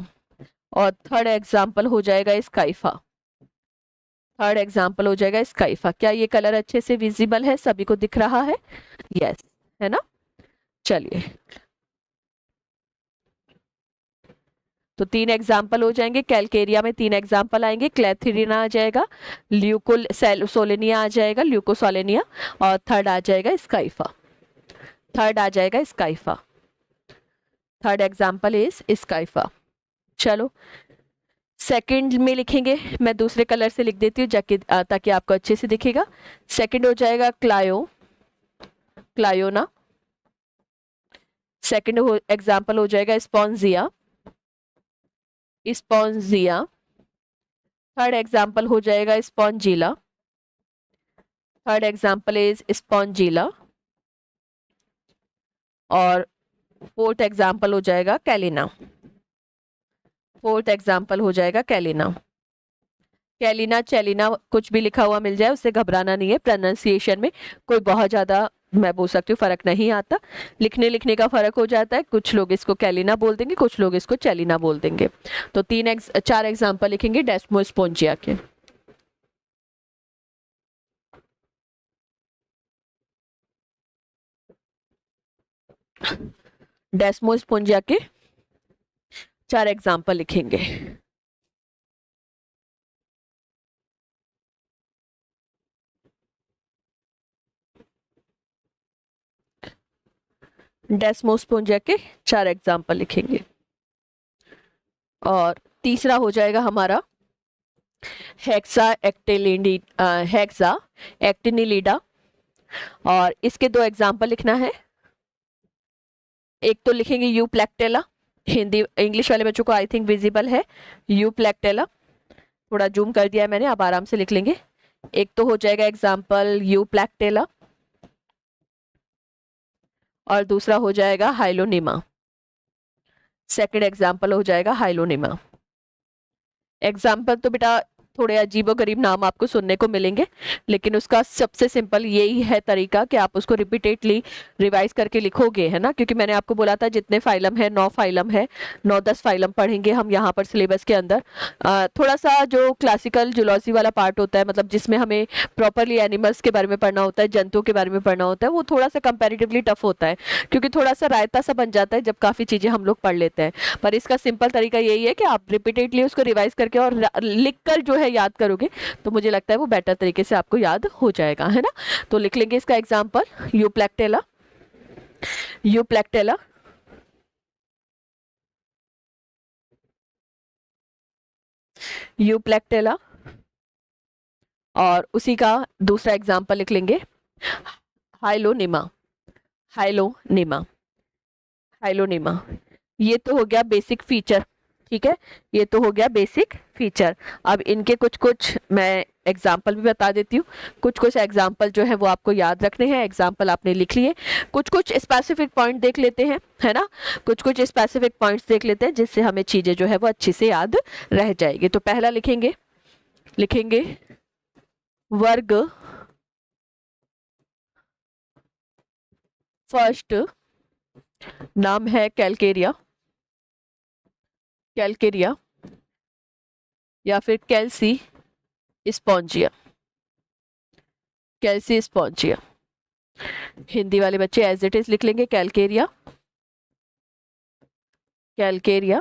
और थर्ड एग्जाम्पल हो जाएगा स्काइफा, थर्ड एग्जाम्पल हो जाएगा स्काइफा। क्या ये कलर अच्छे से विजिबल है, सभी को दिख रहा है? यस, है ना। चलिए, तो तीन एग्जाम्पल हो जाएंगे, कैल्केरिया में तीन एग्जाम्पल आएंगे, क्लेथिरिना आ जाएगा, ल्यूकोसोलेनिया आ जाएगा, ल्यूकोसोलेनिया, और थर्ड आ जाएगा स्काइफा, थर्ड आ जाएगा Scypha. Third example is Scypha. चलो सेकंड में लिखेंगे, मैं दूसरे कलर से लिख देती हूँ ताकि आपको अच्छे से दिखेगा। सेकंड हो जाएगा क्लायोना। सेकंड एग्जाम्पल हो जाएगा स्पॉन्जिया। थर्ड एग्जाम्पल हो जाएगा Spongilla. Third example is Spongilla. और फोर्थ एग्जाम्पल हो जाएगा कैलिना। फोर्थ एग्जाम्पल हो जाएगा कैलिना। कैलिना, चैलिना, कुछ भी लिखा हुआ मिल जाए, उससे घबराना नहीं है। प्रोनाउंसिएशन में कोई बहुत ज्यादा, मैं बोल सकती हूँ, फर्क नहीं आता। लिखने का फर्क हो जाता है। कुछ लोग इसको कैलिना बोल देंगे, कुछ लोग इसको चैलिना बोल देंगे। तो 4 एग्जाम्पल लिखेंगे डेस्मोस्पोंजिया के। डेस्मोस्पोंजिया के 4 एग्जाम्पल लिखेंगे। डेस्मोस्पोंजिया के 4 एग्जाम्पल लिखेंगे। और तीसरा हो जाएगा हमारा हेक्सा एक्टिनिलिडा। और इसके 2 एग्जाम्पल लिखना है। एक तो लिखेंगे यूप्लेक्टेला, हिंदी इंग्लिश वाले बच्चों को आई थिंक विजिबल है। यूप्लेक्टेला, थोड़ा जूम कर दिया है मैंने, आप आराम से लिख लेंगे। एक तो हो जाएगा एग्जाम्पल यूप्लेक्टेला, और दूसरा हो जाएगा हाइलोनिमा। सेकंड एग्जाम्पल हो जाएगा हाइलोनिमा। एग्जाम्पल तो बेटा थोड़े अजीबोगरीब नाम आपको सुनने को मिलेंगे, लेकिन उसका सबसे सिंपल यही है तरीका कि आप उसको रिपीटेडली रिवाइज करके लिखोगे, है ना। क्योंकि मैंने आपको बोला था जितने फाइलम है 9 फाइलम है, 9-10 फाइलम पढ़ेंगे हम यहाँ पर सिलेबस के अंदर। थोड़ा सा जो क्लासिकल जूलॉजी वाला पार्ट होता है, मतलब जिसमें हमें प्रॉपरली एनिमल्स के बारे में पढ़ना होता है, जंतुओं के बारे में पढ़ना होता है, वो थोड़ा सा कंपेरेटिवली टफ होता है, क्योंकि थोड़ा सा रायता सा बन जाता है जब काफ़ी चीज़ें हम लोग पढ़ लेते हैं। पर इसका सिंपल तरीका यही है कि आप रिपीटेडली उसको रिवाइज करके और लिख कर जो है याद करोगे, तो मुझे लगता है वो बेटर तरीके से आपको याद हो जाएगा, है ना। तो लिख लेंगे इसका एग्जांपल यूप्लेक्टेला। Euplectella, Euplectella. और उसी का दूसरा एग्जांपल लिख लेंगे हाइलोनिमा। हाइलोनिमा, हाइलोनिमा। ये तो हो गया बेसिक फीचर, ठीक है, ये तो हो गया बेसिक फीचर। अब इनके कुछ कुछ मैं एग्जाम्पल भी बता देती हूँ। कुछ कुछ एग्जाम्पल जो है वो आपको याद रखने हैं। एग्जाम्पल आपने लिख लिए, कुछ कुछ स्पेसिफिक पॉइंट देख लेते हैं, है ना। कुछ कुछ स्पेसिफिक पॉइंट्स देख लेते हैं जिससे हमें चीजें जो है वो अच्छे से याद रह जाएगी। तो पहला लिखेंगे वर्ग फर्स्ट, नाम है कैलकेरिया। कैलकेरिया या फिर कैल्सी स्पॉन्जिया। कैल्सी स्पॉन्जिया, हिंदी वाले बच्चे एज इट इज लिख लेंगे कैलकेरिया, कैलकेरिया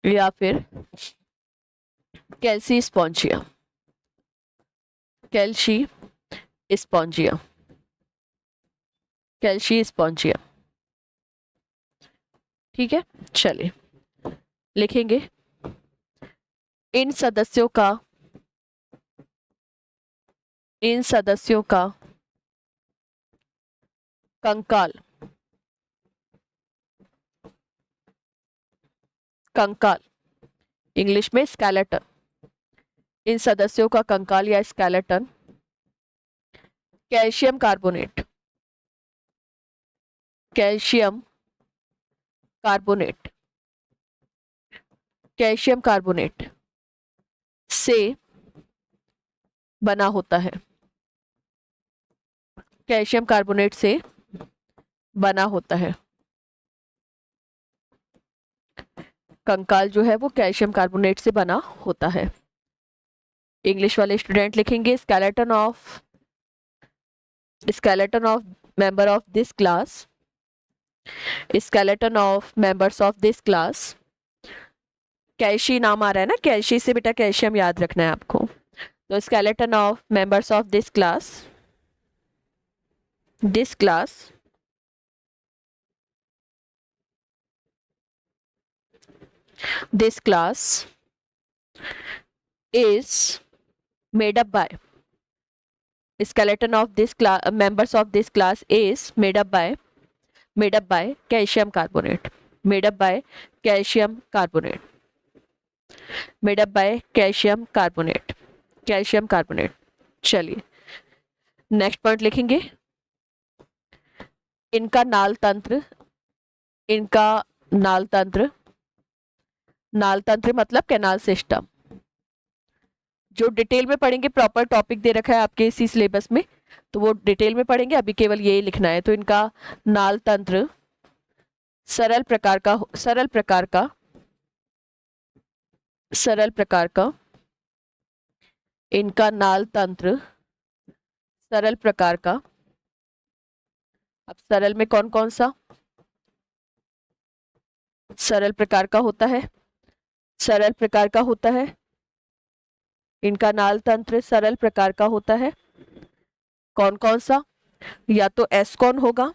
या फिर Calcispongiae. Calcispongiae, Calcispongiae, ठीक है। चलिए लिखेंगे इन सदस्यों का कंकाल, कंकाल इंग्लिश में स्केलेटन। इन सदस्यों का कंकाल या skeleton calcium carbonate, calcium carbonate, calcium carbonate से बना होता है। कैल्शियम कार्बोनेट से बना होता है। कंकाल जो है वो कैल्शियम कार्बोनेट से बना होता है। इंग्लिश वाले स्टूडेंट लिखेंगे skeleton of member of this class, skeleton of members of this class. कैल्शी नाम आ रहा है ना, कैल्शी से बेटा कैल्शियम याद रखना है आपको। तो skeleton of members of this class is made up by, skeleton of this class, members of this class is made up by calcium carbonate, made up by calcium carbonate, made up by calcium carbonate, calcium carbonate. चलिए next point लिखेंगे, इनका नाल तंत्र, इनका नाल तंत्र, नाल तंत्र मतलब कैनाल सिस्टम, जो डिटेल में पढ़ेंगे, प्रॉपर टॉपिक दे रखा है आपके इसी सिलेबस में, तो वो डिटेल में पढ़ेंगे, अभी केवल ये लिखना है। तो इनका नाल तंत्र सरल प्रकार का, सरल प्रकार का, सरल प्रकार का, इनका नाल तंत्र सरल प्रकार का। अब सरल में कौन कौन सा सरल प्रकार का होता है, सरल प्रकार का होता है, इनका नाल तंत्र सरल प्रकार का होता है, कौन कौन सा, या तो एस्कॉन होगा,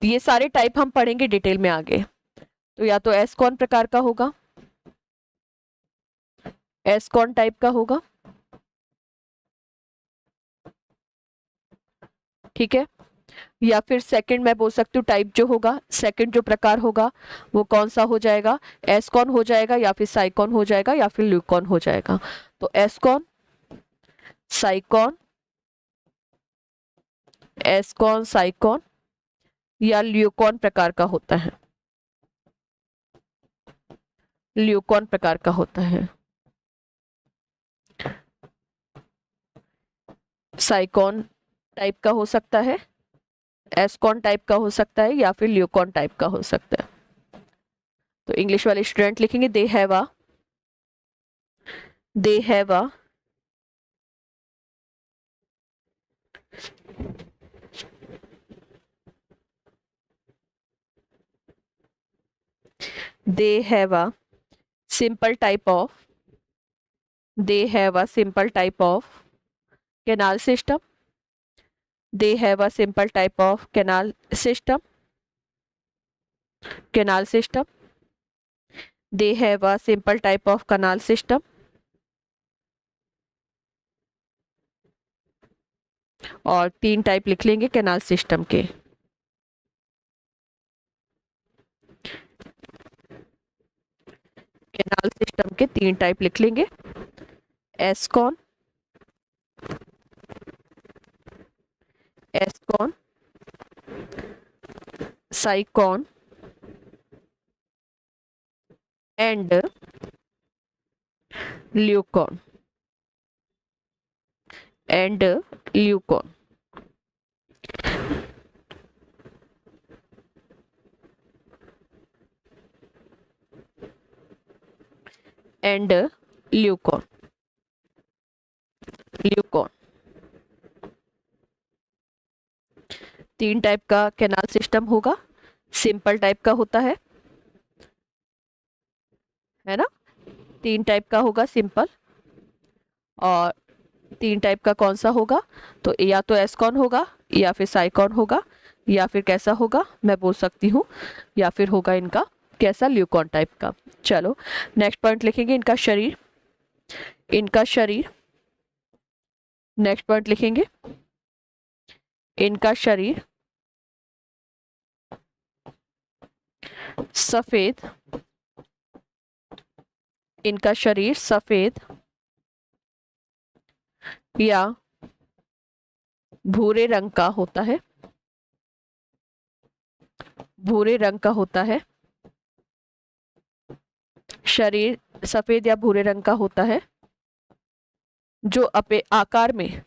ये सारे टाइप हम पढ़ेंगे डिटेल में आगे, तो या तो एस्कॉन प्रकार का होगा, एस्कॉन टाइप का होगा, ठीक है, या फिर सेकंड मैं बोल सकती हूँ टाइप जो होगा, सेकंड जो प्रकार होगा वो कौन सा हो जाएगा, एस्कॉन हो जाएगा, या फिर साइकॉन हो जाएगा, या फिर ल्यूकॉन हो जाएगा। तो एस्कॉन, साइकॉन, एस्कॉन, साइकॉन या ल्यूकॉन प्रकार का होता है, ल्यूकॉन प्रकार का होता है, साइकॉन टाइप का हो सकता है, एस्कॉन टाइप का हो सकता है, या फिर ल्यूकॉन टाइप का हो सकता है। तो इंग्लिश वाले स्टूडेंट लिखेंगे they have a, they have a they have a simple type of, they have a simple type of canal system, they have a simple type of canal system, canal system, they have a simple type of canal system, और 3 type लिख लेंगे canal system के, canal system के 3 type लिख लेंगे, ascon, ascon, sycon and leucon, and leucon. And leucon, leucon 3 type का canal system होगा, simple type का होता है ना, 3 टाइप का होगा सिंपल, और 3 टाइप का कौन सा होगा, तो या तो एस्कॉन होगा, या फिर साइकॉन होगा, या फिर कैसा होगा मैं बोल सकती हूँ, या फिर होगा इनका कैसा, ल्यूकॉन टाइप का। चलो नेक्स्ट पॉइंट लिखेंगे, इनका शरीर, इनका शरीर, नेक्स्ट पॉइंट लिखेंगे, इनका शरीर सफेद, इनका शरीर सफेद या भूरे रंग का होता है, भूरे रंग का होता है, शरीर सफेद या भूरे रंग का होता है, जो आकार में,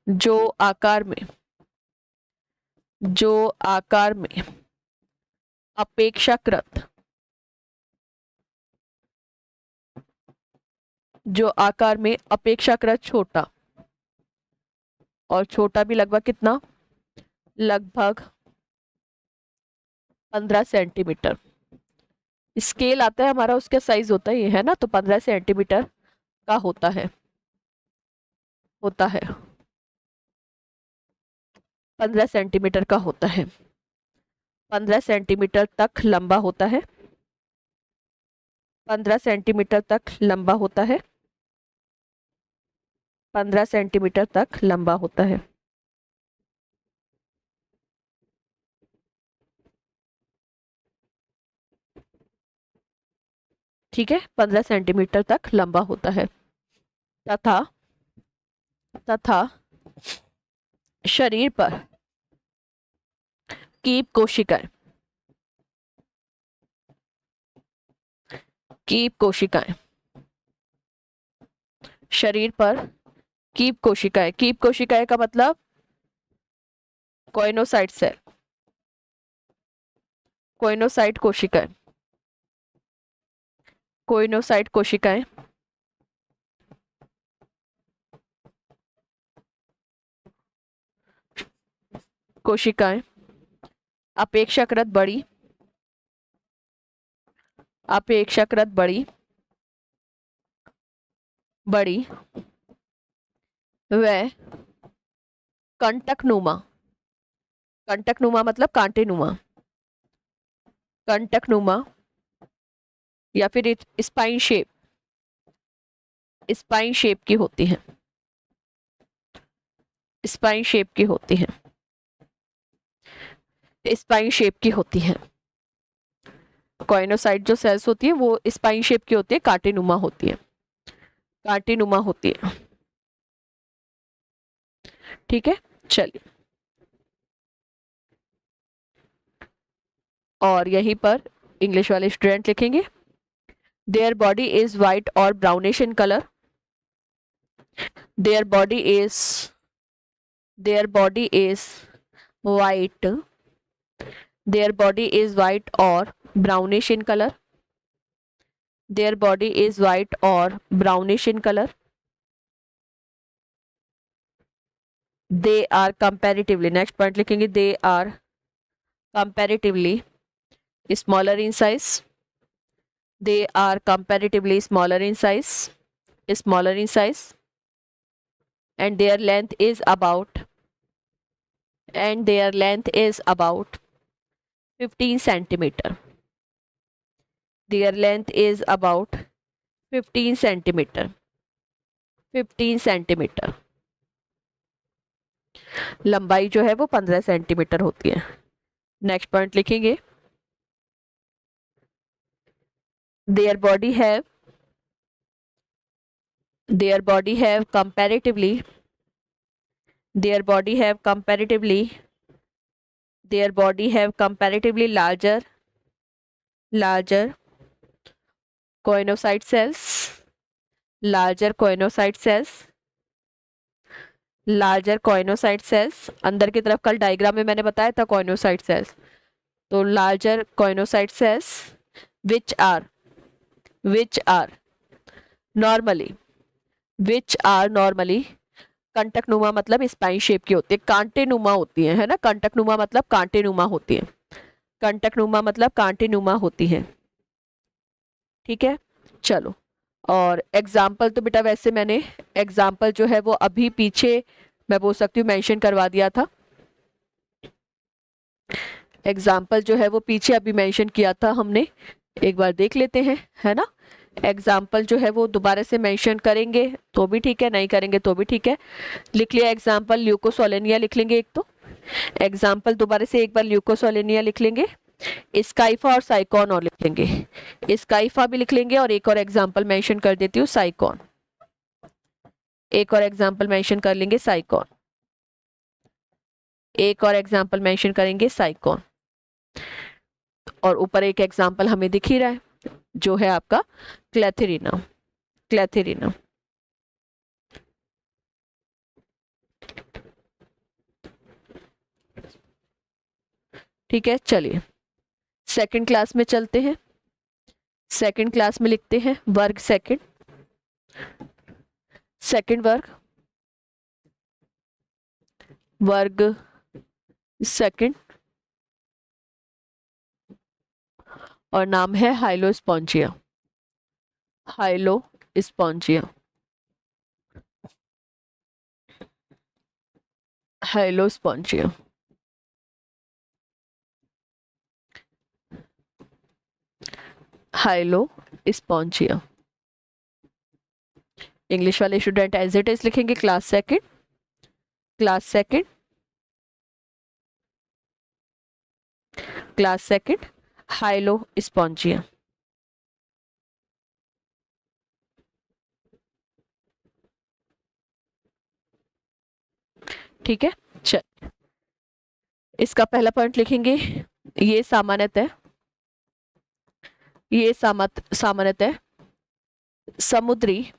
जो आकार में, जो आकार में अपेक्षाकृत, जो आकार में अपेक्षाकृत छोटा, और छोटा भी लगभग कितना, लगभग 15 सेंटीमीटर, स्केल आता है हमारा, उसका साइज होता है ये है ना, तो 15 सेंटीमीटर का होता है, होता है 15 सेंटीमीटर का होता है, 15 सेंटीमीटर तक लंबा होता है, 15 सेंटीमीटर तक लंबा होता है, 15 सेंटीमीटर तक लंबा होता है। ठीक है, 15 सेंटीमीटर तक लंबा होता है। तथा तथा शरीर पर कीप कोशिकाएं, कीप कोशिकाएं, शरीर पर कीप कोशिकाएं, कीप कोशिकाएं का मतलब कोइनोसाइट सेल, कोइनोसाइट कोशिकाएं, कोइनोसाइट कोशिकाएं कोशिकाएं अपेक्षाकृत बड़ी, अपेक्षाकृत बड़ी बड़ी व कंटकनुमा, कंटकनुमा मतलब कांटेनुमा, कंटकनुमा या फिर स्पाइन शेप, स्पाइन शेप की होती है, स्पाइन शेप की होती है, स्पाइन शेप की होती है। कॉइनोसाइट जो सेल्स होती है वो स्पाइन शेप की होती है, कांटेनुमा होती है, कांटेनुमा होती है। ठीक है, चलिए। और यहीं पर इंग्लिश वाले स्टूडेंट लिखेंगे देयर बॉडी इज वाइट और brownish in colour, there body is, there body is white, there body is white और brownish in color, their body is white or brownish in color, they are comparatively, next point लिखेंगे they are comparatively smaller in size, they are comparatively smaller in size, smaller in size, and their length is about, and their length is about 15 centimeter, their length is about 15 centimeter, 15 centimeter, लंबाई जो है वो 15 centimeter होती है। Next point लिखेंगे their body have, their body have comparatively, their body have comparatively, their body have comparatively larger, larger choanocyte cells, larger choanocyte cells, larger choanocyte cells. अंदर की तरफ कल डायग्राम में मैंने बताया था कोइनोसाइट सेल्स, तो larger choanocyte cells which are, which are normally, which are normally कंटकनुमा मतलब स्पाइन शेप की होती है, कांटेनुमा होती है ना, कंटकनुमा मतलब कांटेनुमा होती है, कंटकनुमा मतलब कांटेनुमा होती है। ठीक है, चलो। और एग्जाम्पल तो बेटा वैसे मैंने एग्जाम्पल जो है वो अभी पीछे मैं बोल सकती हूँ मेंशन करवा दिया था, एग्जाम्पल जो है वो पीछे अभी मेंशन किया था हमने, एक बार देख लेते हैं, है ना। एग्जाम्पल जो है वो दोबारा से मेंशन करेंगे तो भी ठीक है, नहीं करेंगे तो भी ठीक है। लिख लिया एग्जाम्पल, ल्यूकोसोलेनिया लिख लेंगे एक, तो एग्जाम्पल दोबारा से एक बार ल्यूकोसोलेनिया लिख लेंगे, स्काइफा और साइकॉन और लिख लेंगे, स्काइफा भी लिख लेंगे और एक और एग्जाम्पल मेंशन कर देती हूँ साइकॉन, एक और एग्जाम्पल मेंशन कर लेंगे साइकॉन, एक और एग्जाम्पल मेंशन करेंगे साइकॉन, और ऊपर एक एग्जाम्पल हमें दिख ही रहा है जो है आपका क्लैथेरिना, क्लैथेरिना। ठीक है, चलिए सेकंड क्लास में चलते हैं। सेकंड क्लास में लिखते हैं वर्ग सेकंड, सेकंड वर्ग, वर्ग सेकंड, और नाम है Hyalospongiae, Hyalospongiae, Hyalospongiae. Hyalospongiae. English वाले स्टूडेंट एज इट इज लिखेंगे class second, class second, class second Hyalospongiae. ठीक है, चल इसका पहला पॉइंट लिखेंगे, ये सामान्यतः, ये सामान्यतः समुद्री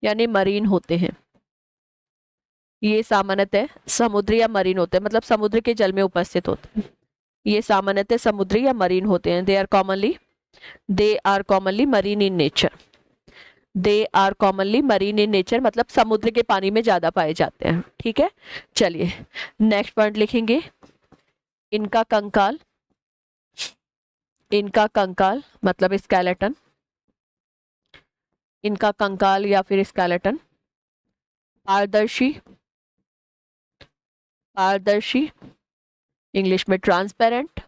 यानी मरीन होते हैं। ये सामान्यतः समुद्री या मरीन होते हैं, मतलब समुद्र के जल में उपस्थित होते हैं। ये सामान्यतः समुद्री या मरीन होते हैं। They are commonly marine in nature. They are commonly marine in nature मतलब समुद्र के पानी में ज्यादा पाए जाते हैं। ठीक है, चलिए नेक्स्ट पॉइंट लिखेंगे, इनका कंकाल, इनका कंकाल मतलब स्केलेटन, इनका कंकाल या फिर स्केलेटन पारदर्शी, पारदर्शी इंग्लिश में ट्रांसपेरेंट,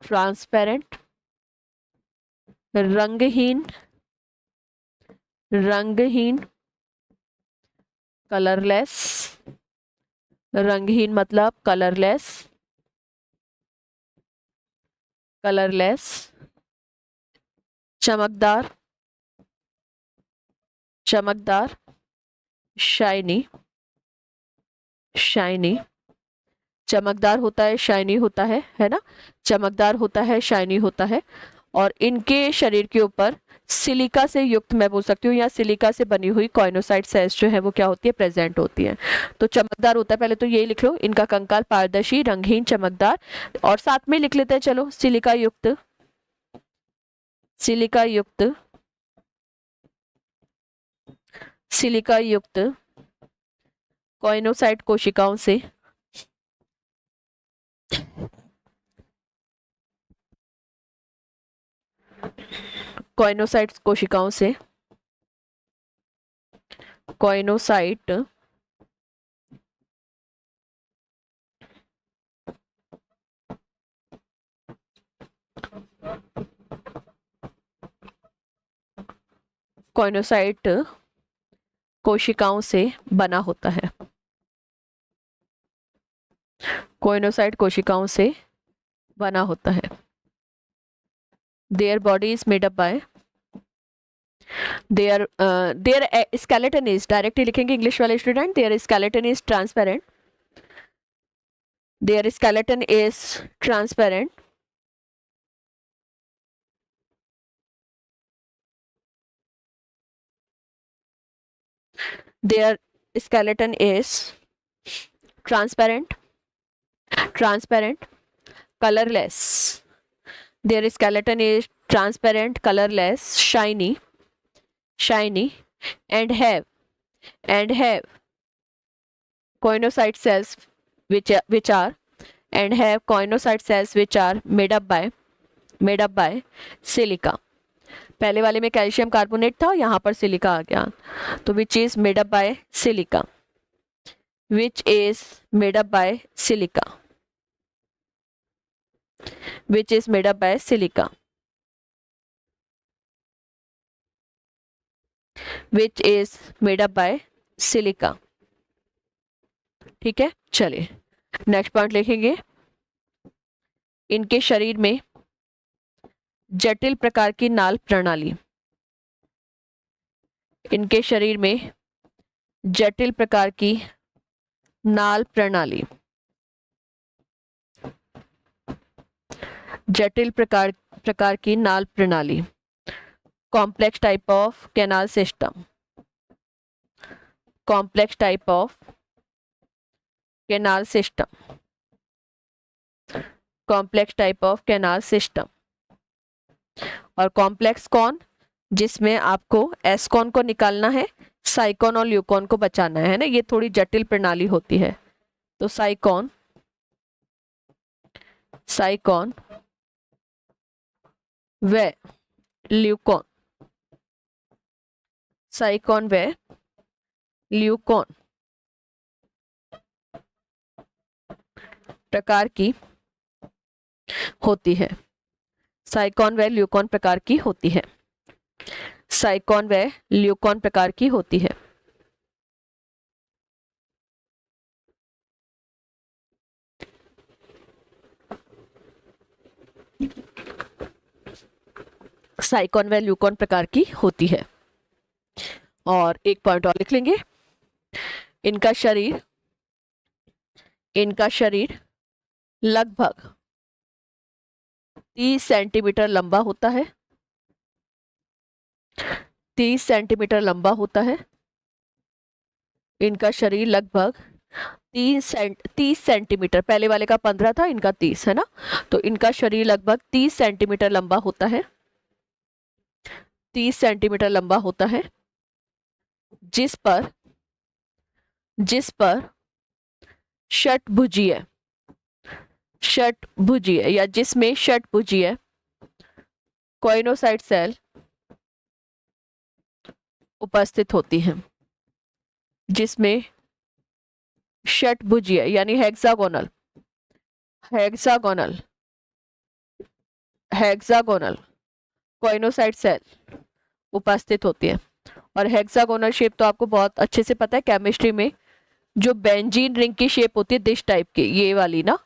ट्रांसपेरेंट, रंगहीन, रंगहीन, कलरलेस, रंगहीन मतलब कलरलेस, कलरलेस, चमकदार, चमकदार, शाइनी, शाइनी, चमकदार होता है शाइनी होता है ना, चमकदार होता है शाइनी होता है। और इनके शरीर के ऊपर सिलिका से युक्त, मैं बोल सकती हूँ, या सिलिका से बनी हुई कॉइनोसाइट सेल्स जो है वो क्या होती है, प्रेजेंट होती है। तो चमकदार होता है, पहले तो यही लिख लो, इनका कंकाल पारदर्शी, रंगहीन, चमकदार, और साथ में लिख लेते हैं चलो सिलिका युक्त, सिलिका युक्त, सिलिका युक्त कॉइनोसाइट कोशिकाओं से, कॉइनोसाइट कोशिकाओं से, कॉइनोसाइट कॉइनोसाइट कोशिकाओं से बना होता है, कॉइनोसाइट कोशिकाओं से बना होता है। Their body is made up by, their skeleton is, directly लिखेंगे इंग्लिश वाले student, their skeleton is transparent, their skeleton is transparent, their skeleton is transparent, transparent, colorless, their skeleton is transparent, colorless, shiny, shiny, and have coinocyte cells which are and have coinocyte cells which are made up by silica। पहले वाले में calcium carbonate था, यहाँ पर silica आ गया, तो which is made up bye silica, which is made up bye silica, which is made up bye silica, which is made up bye silica. ठीक है, चलिए नेक्स्ट पॉइंट लिखेंगे, इनके शरीर में जटिल प्रकार की नाल प्रणाली, इनके शरीर में जटिल प्रकार की नाल प्रणाली, जटिल प्रकार की नाल प्रणाली, complex type of canal system, complex type of canal system, complex type of canal system. और कॉम्प्लेक्स कौन, जिसमें आपको एस्कॉन को निकालना है, साइकॉन और ल्यूकॉन को बचाना है ना, ये थोड़ी जटिल प्रणाली होती है। तो साइकॉन, साइकॉन व ल्यूकॉन, साइकॉन व ल्यूकॉन प्रकार की होती है, साइकॉन व ल्यूकॉन प्रकार की होती है। साइकॉन व ल्यूकॉन प्रकार की होती है। साइकॉन व ल्यूकॉन प्रकार की होती है। और एक पॉइंट और लिख लेंगे, इनका शरीर लगभग 30 सेंटीमीटर लंबा होता है। 30 सेंटीमीटर लंबा होता है। इनका शरीर लगभग 30 सेंटीमीटर, पहले वाले का 15 था, इनका 30 है ना, तो इनका शरीर लगभग 30 सेंटीमीटर लंबा होता है। 30 सेंटीमीटर लंबा होता है, जिस पर षटभुजीय या जिसमें षटभुजीय कॉइनोसाइट सेल उपस्थित होती हैं। जिसमें षटभुजीय यानी हेक्सागोनल कॉइनोसाइट सेल उपस्थित होती है। और हेक्सागोनल शेप तो आपको बहुत अच्छे से पता है केमिस्ट्री में, जो बेंजीन रिंग की शेप होती है दिस टाइप की, ये वाली ना,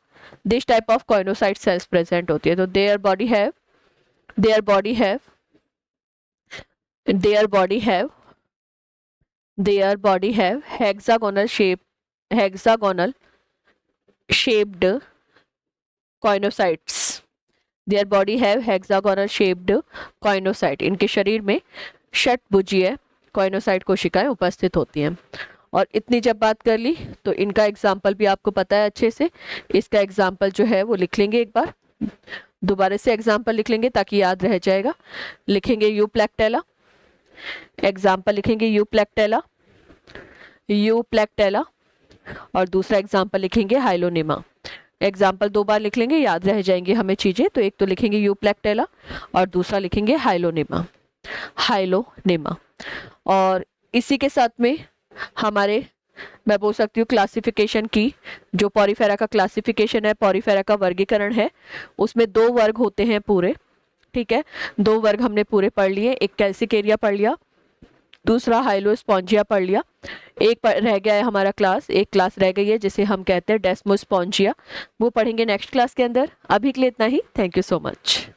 this type of choanocyte cells present होती है। तो their body have hexagonal shaped coinocytes. Their body have hexagonal shaped coinocyte. इनके शरीर में षटभुजीय कॉइनोसाइट कोशिकाएं उपस्थित होती हैं। और इतनी जब बात कर ली तो इनका एग्जाम्पल भी आपको पता है अच्छे से। इसका एग्जाम्पल जो है वो लिख लेंगे, एक बार दोबारा से एग्जाम्पल लिख लेंगे ताकि याद रह जाएगा। लिखेंगे यूप्लेक्टेला, एग्जाम्पल लिखेंगे यूप्लेक्टेला, और दूसरा एग्जाम्पल लिखेंगे हाइलोनेमा। एग्जाम्पल 2 बार लिख लेंगे, याद रह जाएंगे हमें चीजें। तो एक तो लिखेंगे यूप्लेक्टेला और दूसरा लिखेंगे हाइलोनेमा। और इसी के साथ में हमारे, मैं बोल सकती हूँ, क्लासिफिकेशन की जो पॉरीफेरा का क्लासिफिकेशन है, पॉरीफेरा का वर्गीकरण है, उसमें 2 वर्ग होते हैं पूरे। ठीक है, 2 वर्ग हमने पूरे पढ़ लिए। एक कैल्सिकेरिया पढ़ लिया, दूसरा हाइलोस्पॉन्जिया पढ़ लिया। एक रह गया है हमारा एक क्लास रह गई है जिसे हम कहते हैं डेस्मोस्पॉन्जिया, वो पढ़ेंगे नेक्स्ट क्लास के अंदर। अभी के लिए इतना ही। Thank you so much.